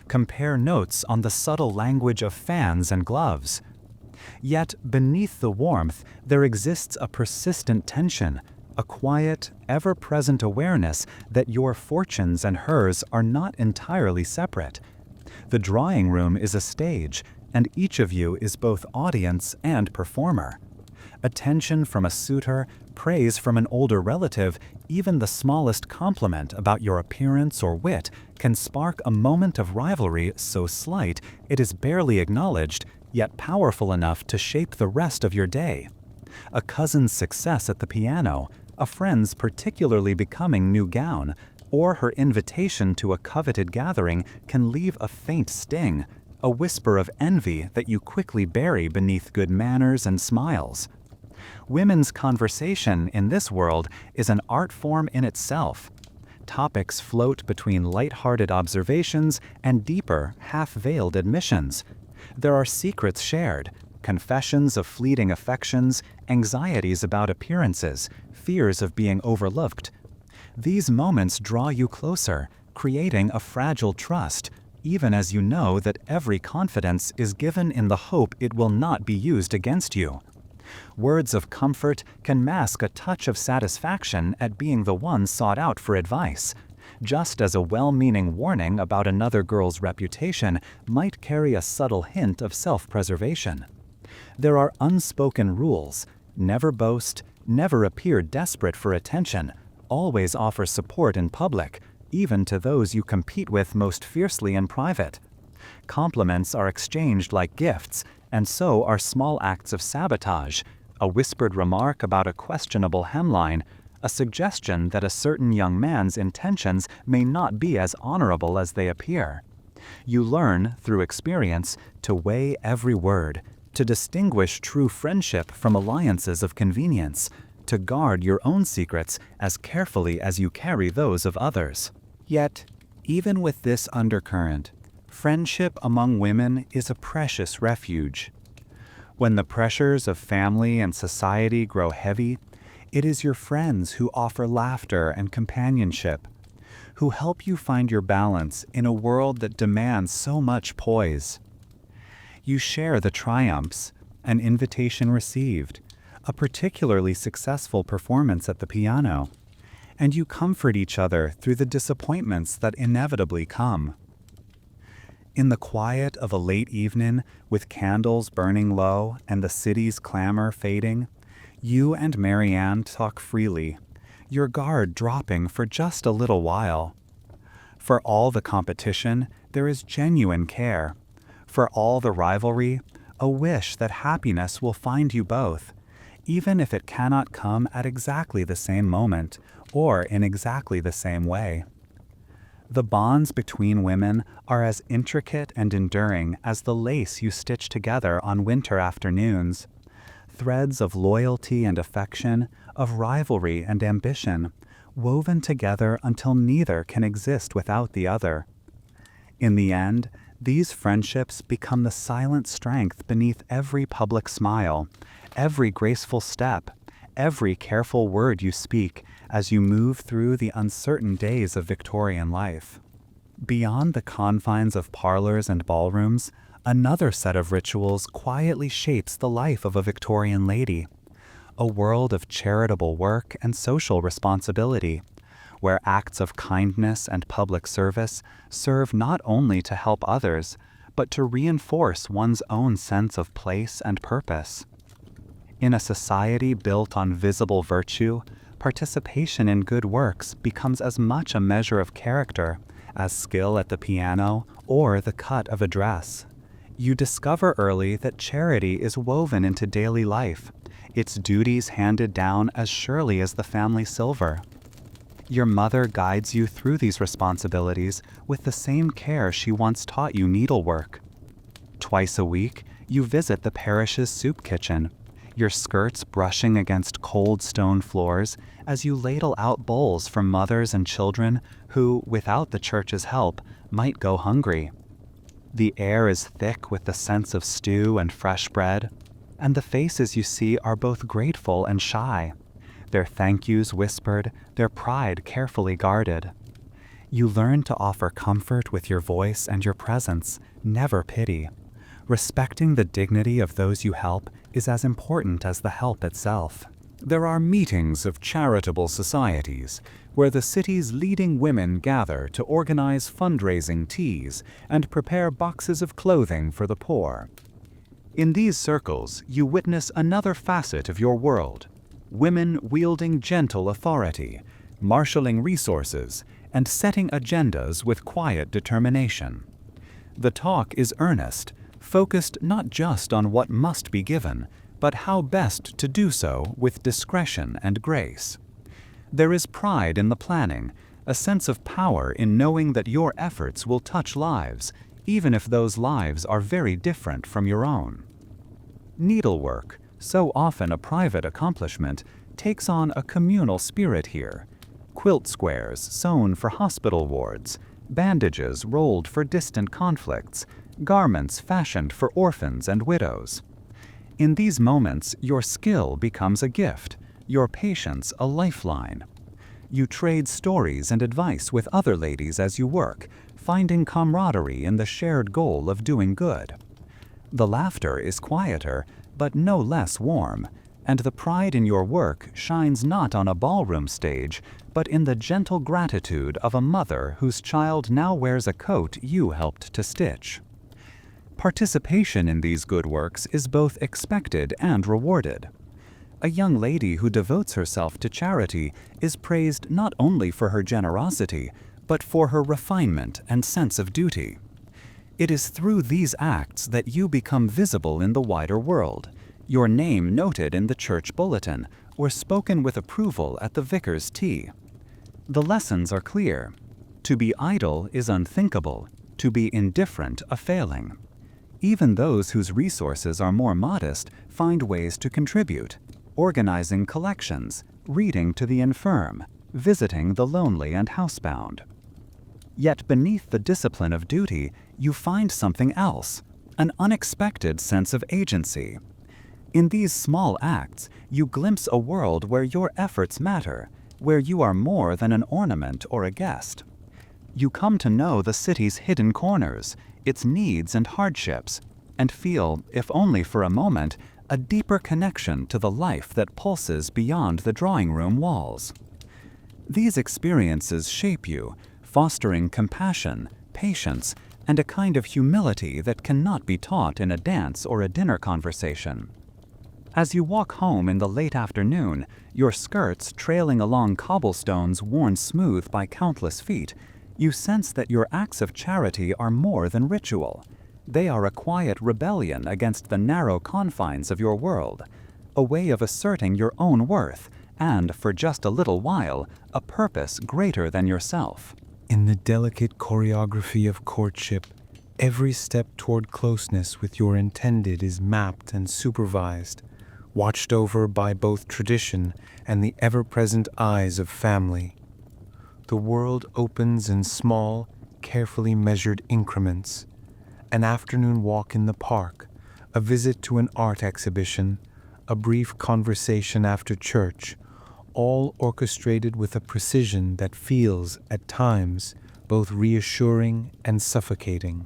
compare notes on the subtle language of fans and gloves. Yet beneath the warmth there exists a persistent tension, a quiet, ever-present awareness that your fortunes and hers are not entirely separate. The drawing room is a stage, and each of you is both audience and performer. Attention from a suitor, praise from an older relative, even the smallest compliment about your appearance or wit can spark a moment of rivalry so slight it is barely acknowledged, yet powerful enough to shape the rest of your day. A cousin's success at the piano, a friend's particularly becoming new gown, or her invitation to a coveted gathering can leave a faint sting, a whisper of envy that you quickly bury beneath good manners and smiles. Women's conversation in this world is an art form in itself. topics float between light-hearted observations and deeper, half-veiled admissions. There are secrets shared, confessions of fleeting affections, anxieties about appearances, fears of being overlooked. These moments draw you closer, creating a fragile trust, even as you know that every confidence is given in the hope it will not be used against you. Words of comfort can mask a touch of satisfaction at being the one sought out for advice, just as a well-meaning warning about another girl's reputation might carry a subtle hint of self-preservation. There are unspoken rules: never boast, never appear desperate for attention, always offer support in public, even to those you compete with most fiercely in private. Compliments are exchanged like gifts, and so are small acts of sabotage, a whispered remark about a questionable hemline, a suggestion that a certain young man's intentions may not be as honorable as they appear. You learn, through experience, to weigh every word, to distinguish true friendship from alliances of convenience, to guard your own secrets as carefully as you carry those of others. Yet, even with this undercurrent, friendship among women is a precious refuge. When the pressures of family and society grow heavy, it is your friends who offer laughter and companionship, who help you find your balance in a world that demands so much poise. You share the triumphs, an invitation received, a particularly successful performance at the piano, and you comfort each other through the disappointments that inevitably come. In the quiet of a late evening, with candles burning low and the city's clamor fading, you and Marianne talk freely, your guard dropping for just a little while. For all the competition, there is genuine care. For all the rivalry, a wish that happiness will find you both, even if it cannot come at exactly the same moment or in exactly the same way. The bonds between women are as intricate and enduring as the lace you stitch together on winter afternoons. Threads of loyalty and affection, of rivalry and ambition, woven together until neither can exist without the other. In the end, these friendships become the silent strength beneath every public smile, every graceful step, every careful word you speak as you move through the uncertain days of Victorian life. Beyond the confines of parlors and ballrooms, another set of rituals quietly shapes the life of a Victorian lady, a world of charitable work and social responsibility, where acts of kindness and public service serve not only to help others, but to reinforce one's own sense of place and purpose. In a society built on visible virtue, participation in good works becomes as much a measure of character as skill at the piano or the cut of a dress. You discover early that charity is woven into daily life, its duties handed down as surely as the family silver. Your mother guides you through these responsibilities with the same care she once taught you needlework. Twice a week, you visit the parish's soup kitchen, your skirts brushing against cold stone floors as you ladle out bowls for mothers and children who, without the church's help, might go hungry. The air is thick with the sense of stew and fresh bread, and the faces you see are both grateful and shy, their thank yous whispered, their pride carefully guarded. You learn to offer comfort with your voice and your presence, never pity. Respecting the dignity of those you help is as important as the help itself. There are meetings of charitable societies where the city's leading women gather to organize fundraising teas and prepare boxes of clothing for the poor. In these circles, you witness another facet of your world: women wielding gentle authority, marshaling resources, and setting agendas with quiet determination. The talk is earnest, focused not just on what must be given, but how best to do so with discretion and grace. There is pride in the planning, a sense of power in knowing that your efforts will touch lives, even if those lives are very different from your own. Needlework, so often a private accomplishment, takes on a communal spirit here. quilt squares sewn for hospital wards, bandages rolled for distant conflicts, garments fashioned for orphans and widows. In these moments, your skill becomes a gift, your patience a lifeline. You trade stories and advice with other ladies as you work, finding camaraderie in the shared goal of doing good. The laughter is quieter, but no less warm, and the pride in your work shines not on a ballroom stage, but in the gentle gratitude of a mother whose child now wears a coat you helped to stitch. Participation in these good works is both expected and rewarded. A young lady who devotes herself to charity is praised not only for her generosity, but for her refinement and sense of duty. It is through these acts that you become visible in the wider world, your name noted in the church bulletin, or spoken with approval at the vicar's tea. The lessons are clear. To be idle is unthinkable, to be indifferent a failing. Even those whose resources are more modest find ways to contribute, organizing collections, reading to the infirm, visiting the lonely and housebound. Yet beneath the discipline of duty, you find something else, an unexpected sense of agency. In these small acts, you glimpse a world where your efforts matter, where you are more than an ornament or a guest. You come to know the city's hidden corners, its needs and hardships, and feel, if only for a moment, a deeper connection to the life that pulses beyond the drawing room walls. These experiences shape you, fostering compassion, patience, and a kind of humility that cannot be taught in a dance or a dinner conversation. As you walk home in the late afternoon, your skirts trailing along cobblestones worn smooth by countless feet, you sense that your acts of charity are more than ritual. They are a quiet rebellion against the narrow confines of your world, a way of asserting your own worth, and, for just a little while, a purpose greater than yourself. In the delicate choreography of courtship, every step toward closeness with your intended is mapped and supervised, watched over by both tradition and the ever-present eyes of family. The world opens in small, carefully measured increments. An afternoon walk in the park, a visit to an art exhibition, a brief conversation after church, all orchestrated with a precision that feels, at times, both reassuring and suffocating.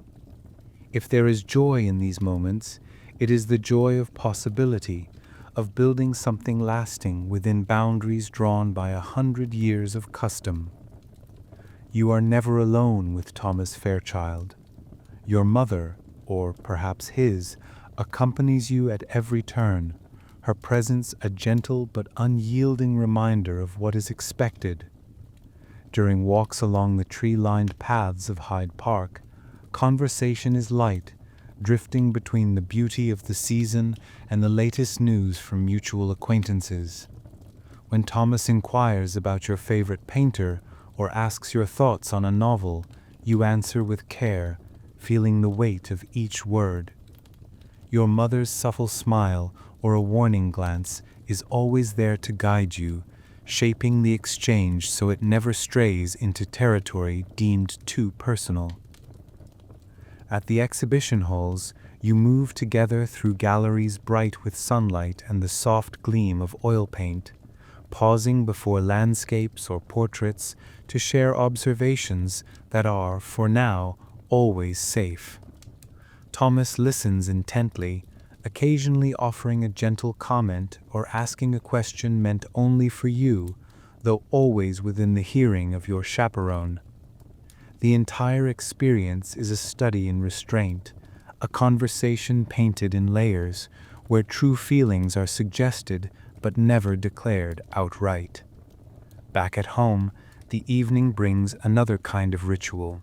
If there is joy in these moments, it is the joy of possibility, of building something lasting within boundaries drawn by 100 years of custom. You are never alone with Thomas Fairchild. Your mother, or perhaps his, accompanies you at every turn, her presence a gentle but unyielding reminder of what is expected. During walks along the tree-lined paths of Hyde Park, conversation is light, drifting between the beauty of the season and the latest news from mutual acquaintances. When Thomas inquires about your favorite painter or asks your thoughts on a novel, you answer with care, feeling the weight of each word. Your mother's subtle smile or a warning glance is always there to guide you, shaping the exchange so it never strays into territory deemed too personal. At the exhibition halls, you move together through galleries bright with sunlight and the soft gleam of oil paint, pausing before landscapes or portraits to share observations that are, for now, always safe. Thomas listens intently, occasionally offering a gentle comment or asking a question meant only for you, though always within the hearing of your chaperone. The entire experience is a study in restraint, a conversation painted in layers, where true feelings are suggested but never declared outright. Back at home, the evening brings another kind of ritual.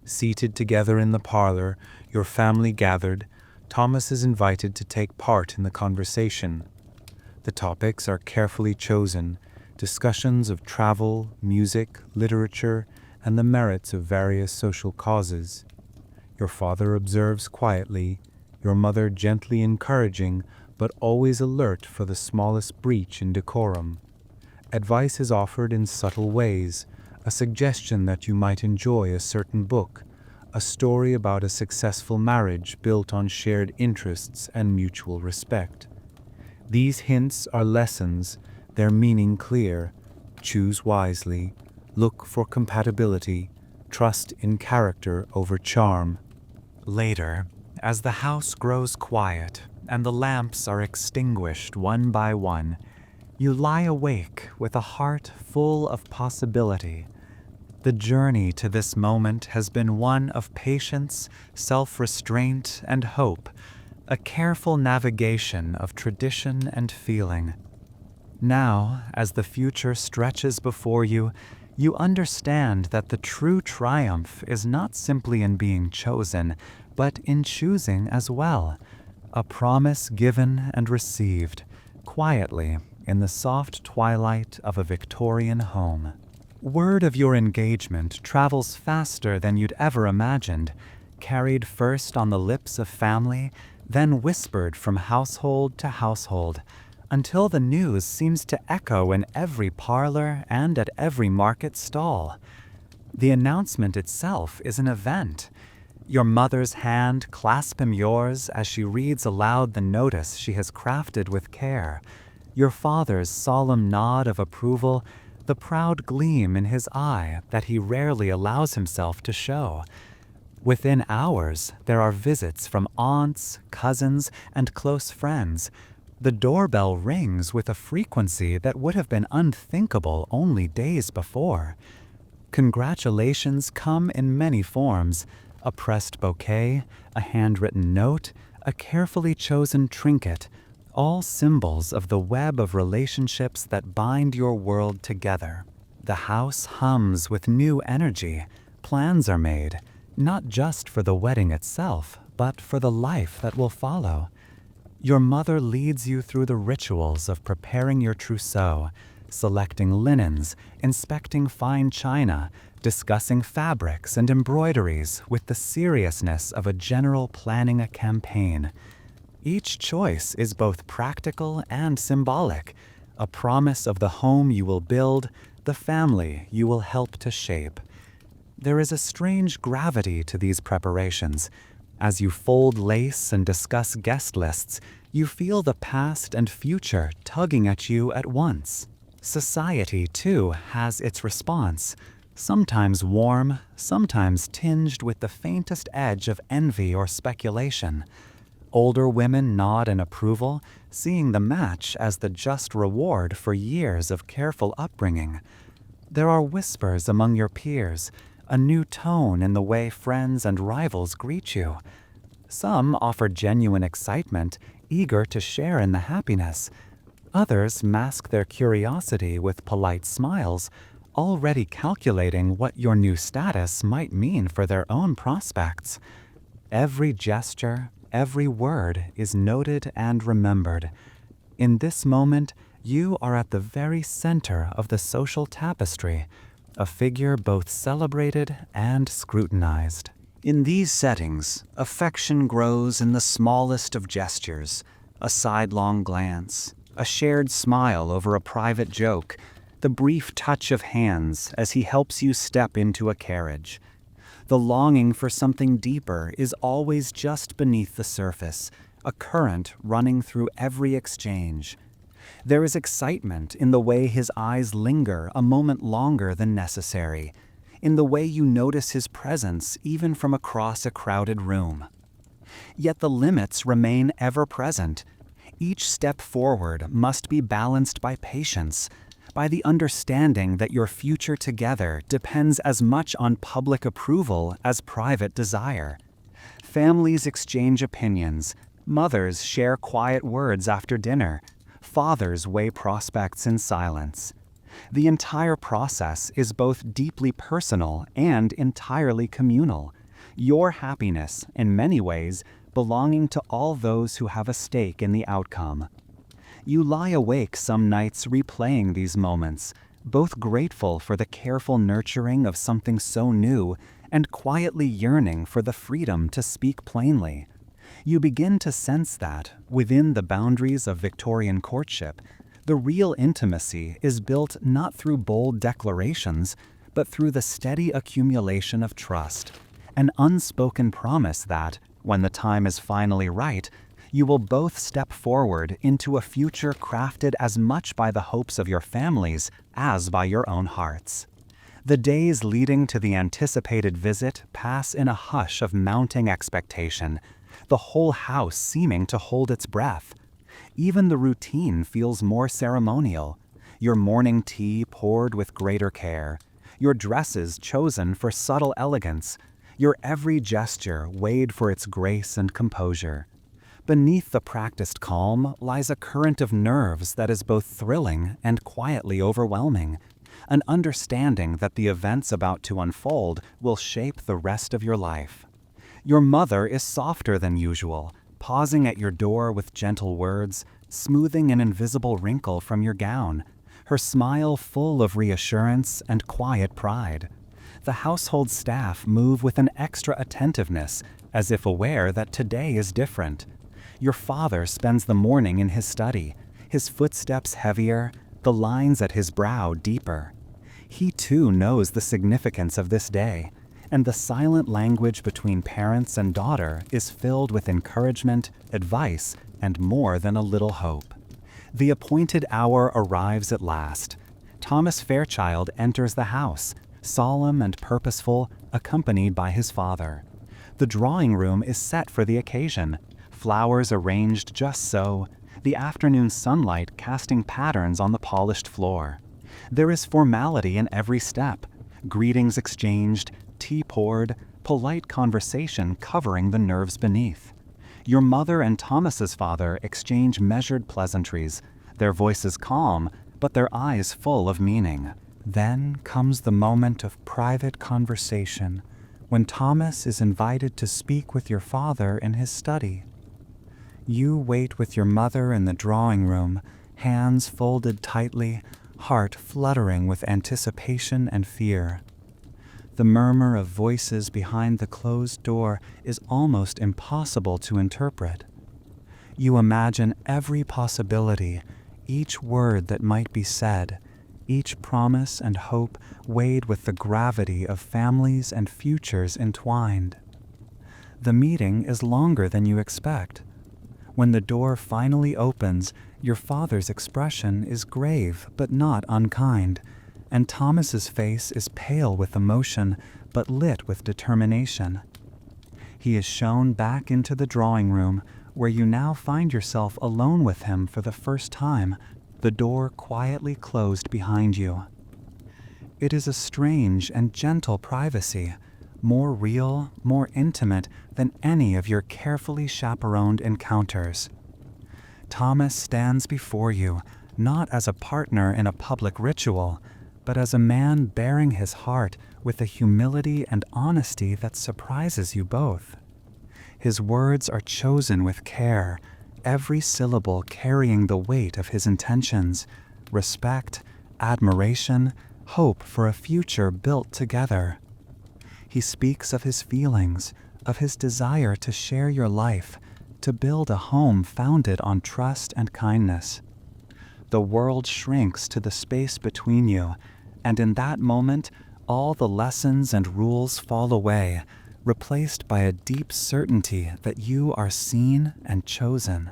Seated together in the parlor, your family gathered, Thomas is invited to take part in the conversation. The topics are carefully chosen, discussions of travel, music, literature, and the merits of various social causes. Your father observes quietly, your mother gently encouraging, but always alert for the smallest breach in decorum. Advice is offered in subtle ways, a suggestion that you might enjoy a certain book, a story about a successful marriage built on shared interests and mutual respect. These hints are lessons, their meaning clear. Choose wisely, look for compatibility, trust in character over charm. Later, as the house grows quiet and the lamps are extinguished one by one, you lie awake with a heart full of possibility. The journey to this moment has been one of patience, self-restraint, and hope, a careful navigation of tradition and feeling. Now, as the future stretches before you, you understand that the true triumph is not simply in being chosen, but in choosing as well, a promise given and received, quietly in the soft twilight of a Victorian home. Word of your engagement travels faster than you'd ever imagined, carried first on the lips of family, then whispered from household to household, until the news seems to echo in every parlor and at every market stall. The announcement itself is an event. Your mother's hand clasps in yours as she reads aloud the notice she has crafted with care. Your father's solemn nod of approval, the proud gleam in his eye that he rarely allows himself to show. Within hours, there are visits from aunts, cousins, and close friends. The doorbell rings with a frequency that would have been unthinkable only days before. Congratulations come in many forms: a pressed bouquet, a handwritten note, a carefully chosen trinket, all symbols of the web of relationships that bind your world together. The house hums with new energy. Plans are made, not just for the wedding itself, but for the life that will follow. Your mother leads you through the rituals of preparing your trousseau, selecting linens, inspecting fine china, discussing fabrics and embroideries with the seriousness of a general planning a campaign. Each choice is both practical and symbolic, a promise of the home you will build, the family you will help to shape. There is a strange gravity to these preparations. As you fold lace and discuss guest lists, you feel the past and future tugging at you at once. Society, too, has its response, sometimes warm, sometimes tinged with the faintest edge of envy or speculation. Older women nod in approval, seeing the match as the just reward for years of careful upbringing. There are whispers among your peers, a new tone in the way friends and rivals greet you. Some offer genuine excitement, eager to share in the happiness. Others mask their curiosity with polite smiles, already calculating what your new status might mean for their own prospects. Every gesture, every word is noted and remembered. In this moment, you are at the very center of the social tapestry, a figure both celebrated and scrutinized. In these settings, affection grows in the smallest of gestures, a sidelong glance, a shared smile over a private joke, the brief touch of hands as he helps you step into a carriage. The longing for something deeper is always just beneath the surface, a current running through every exchange. There is excitement in the way his eyes linger a moment longer than necessary, in the way you notice his presence even from across a crowded room. Yet the limits remain ever present. Each step forward must be balanced by patience, by the understanding that your future together depends as much on public approval as private desire. Families exchange opinions, mothers share quiet words after dinner, fathers weigh prospects in silence. The entire process is both deeply personal and entirely communal, your happiness, in many ways, belonging to all those who have a stake in the outcome. You lie awake some nights replaying these moments, both grateful for the careful nurturing of something so new and quietly yearning for the freedom to speak plainly. You begin to sense that, within the boundaries of Victorian courtship, The real intimacy is built not through bold declarations, but through the steady accumulation of trust, an unspoken promise that, when the time is finally right, you will both step forward into a future crafted as much by the hopes of your families as by your own hearts. The days leading to the anticipated visit pass in a hush of mounting expectation, the whole house seeming to hold its breath. Even the routine feels more ceremonial, your morning tea poured with greater care, your dresses chosen for subtle elegance, your every gesture weighed for its grace and composure. Beneath the practiced calm lies a current of nerves that is both thrilling and quietly overwhelming, an understanding that the events about to unfold will shape the rest of your life. Your mother is softer than usual, pausing at your door with gentle words, smoothing an invisible wrinkle from your gown, her smile full of reassurance and quiet pride. The household staff move with an extra attentiveness, as if aware that today is different. Your father spends the morning in his study, his footsteps heavier, the lines at his brow deeper. He too knows the significance of this day, and the silent language between parents and daughter is filled with encouragement, advice, and more than a little hope. The appointed hour arrives at last. Thomas Fairchild enters the house, solemn and purposeful, accompanied by his father. The drawing room is set for the occasion, flowers arranged just so, the afternoon sunlight casting patterns on the polished floor. There is formality in every step, greetings exchanged, tea poured, polite conversation covering the nerves beneath. Your mother and Thomas's father exchange measured pleasantries, their voices calm, but their eyes full of meaning. Then comes the moment of private conversation, when Thomas is invited to speak with your father in his study. You wait with your mother in the drawing room, hands folded tightly, heart fluttering with anticipation and fear. The murmur of voices behind the closed door is almost impossible to interpret. You imagine every possibility, each word that might be said, each promise and hope weighed with the gravity of families and futures entwined. The meeting is longer than you expect. When the door finally opens, your father's expression is grave but not unkind, and Thomas's face is pale with emotion but lit with determination. He is shown back into the drawing room, where you now find yourself alone with him for the first time, the door quietly closed behind you. It is a strange and gentle privacy, more real, more intimate than any of your carefully chaperoned encounters. Thomas stands before you, not as a partner in a public ritual, but as a man bearing his heart with a humility and honesty that surprises you both. His words are chosen with care, every syllable carrying the weight of his intentions, respect, admiration, hope for a future built together. He speaks of his feelings, of his desire to share your life, to build a home founded on trust and kindness. The world shrinks to the space between you, and in that moment, all the lessons and rules fall away, replaced by a deep certainty that you are seen and chosen.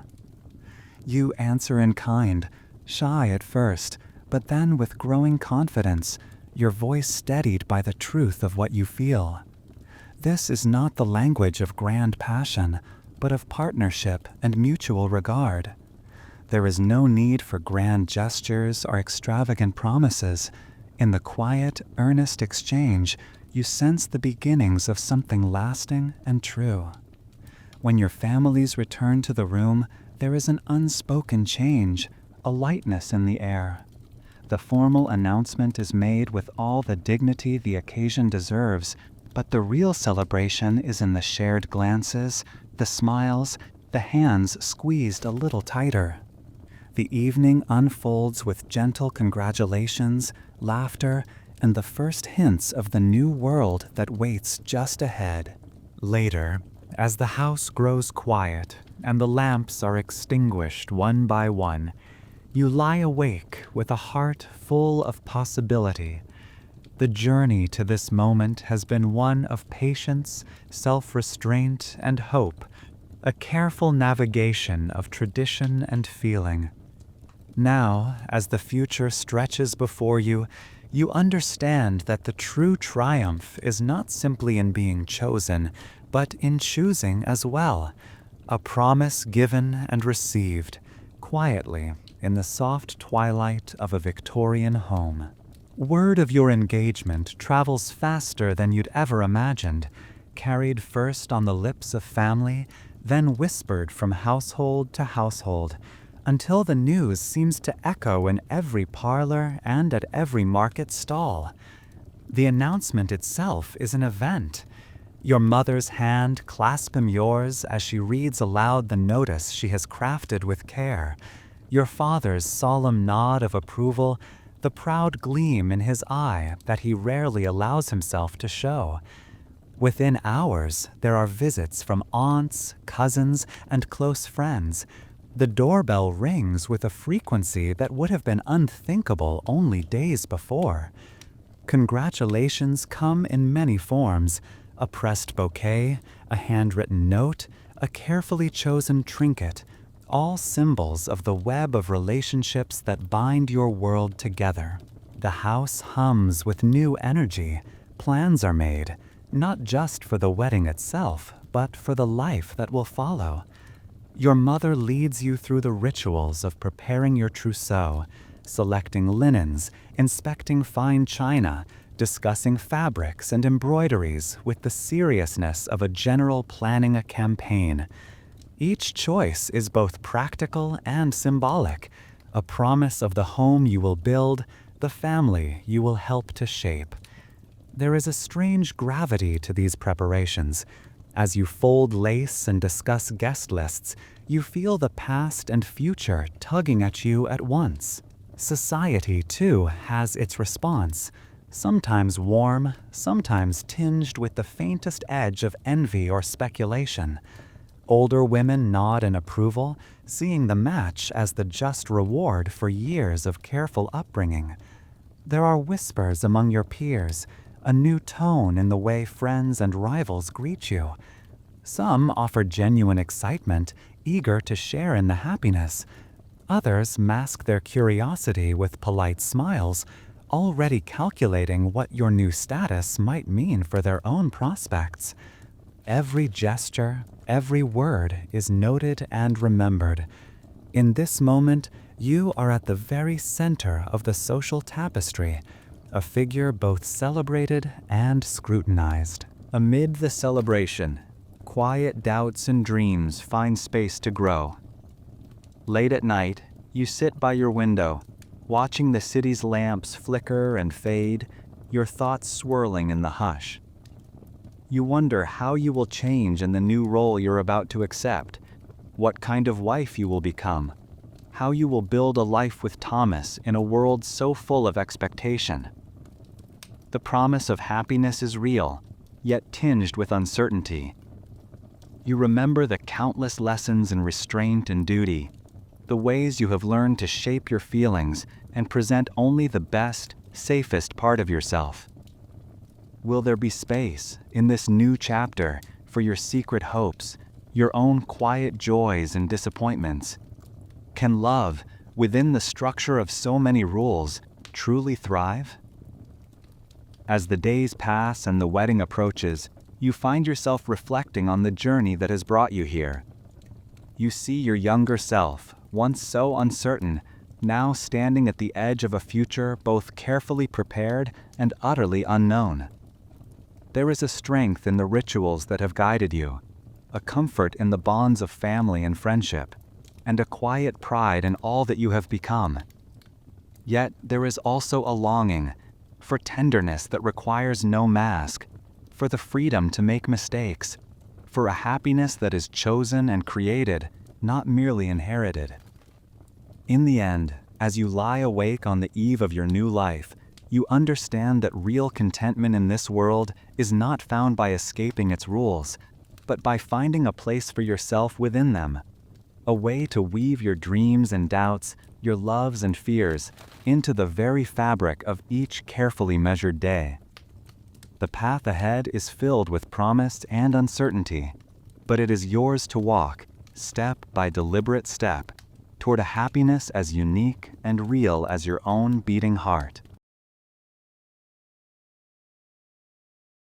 You answer in kind, shy at first, but then with growing confidence, your voice steadied by the truth of what you feel. This is not the language of grand passion, but of partnership and mutual regard. There is no need for grand gestures or extravagant promises. In the quiet, earnest exchange, you sense the beginnings of something lasting and true. When your families return to the room, there is an unspoken change, a lightness in the air. The formal announcement is made with all the dignity the occasion deserves, but the real celebration is in the shared glances, the smiles, the hands squeezed a little tighter. The evening unfolds with gentle congratulations, laughter, and the first hints of the new world that waits just ahead. Later, as the house grows quiet and the lamps are extinguished one by one, You lie awake with a heart full of possibility. The journey to this moment has been one of patience, self-restraint, and hope, a careful navigation of tradition and feeling. Now, as the future stretches before you, you understand that the true triumph is not simply in being chosen, but in choosing as well, a promise given and received, quietly in the soft twilight of a Victorian home. Word of your engagement travels faster than you'd ever imagined, carried first on the lips of family, then whispered from household to household, until the news seems to echo in every parlor and at every market stall. The announcement itself is an event. Your mother's hand clasps in yours as she reads aloud the notice she has crafted with care. Your father's solemn nod of approval, the proud gleam in his eye that he rarely allows himself to show. Within hours, there are visits from aunts, cousins, and close friends. The doorbell rings with a frequency that would have been unthinkable only days before. Congratulations come in many forms: a pressed bouquet, a handwritten note, a carefully chosen trinket, all symbols of the web of relationships that bind your world together. The house hums with new energy. Plans are made, not just for the wedding itself, but for the life that will follow. Your mother leads you through the rituals of preparing your trousseau, selecting linens, inspecting fine china, discussing fabrics and embroideries with the seriousness of a general planning a campaign. Each choice is both practical and symbolic, a promise of the home you will build, the family you will help to shape. There is a strange gravity to these preparations. As you fold lace and discuss guest lists, you feel the past and future tugging at you at once. Society, too, has its response, sometimes warm, sometimes tinged with the faintest edge of envy or speculation. Older women nod in approval, seeing the match as the just reward for years of careful upbringing. There are whispers among your peers, a new tone in the way friends and rivals greet you. Some offer genuine excitement, eager to share in the happiness. Others mask their curiosity with polite smiles, already calculating what your new status might mean for their own prospects. Every gesture, every word is noted and remembered. In this moment, you are at the very center of the social tapestry, a figure both celebrated and scrutinized. Amid the celebration, quiet doubts and dreams find space to grow. Late at night, you sit by your window, watching the city's lamps flicker and fade, your thoughts swirling in the hush. You wonder how you will change in the new role you're about to accept, what kind of wife you will become, how you will build a life with Thomas in a world so full of expectation. The promise of happiness is real, yet tinged with uncertainty. You remember the countless lessons in restraint and duty, the ways you have learned to shape your feelings and present only the best, safest part of yourself. Will there be space in this new chapter for your secret hopes, your own quiet joys and disappointments? Can love, within the structure of so many rules, truly thrive? As the days pass and the wedding approaches, you find yourself reflecting on the journey that has brought you here. You see your younger self, once so uncertain, now standing at the edge of a future both carefully prepared and utterly unknown. There is a strength in the rituals that have guided you, a comfort in the bonds of family and friendship, and a quiet pride in all that you have become. Yet there is also a longing for tenderness that requires no mask, for the freedom to make mistakes, for a happiness that is chosen and created, not merely inherited. In the end, as you lie awake on the eve of your new life, you understand that real contentment in this world is not found by escaping its rules, but by finding a place for yourself within them. a way to weave your dreams and doubts, your loves and fears, into the very fabric of each carefully measured day. The path ahead is filled with promise and uncertainty, but it is yours to walk, step by deliberate step, toward a happiness as unique and real as your own beating heart.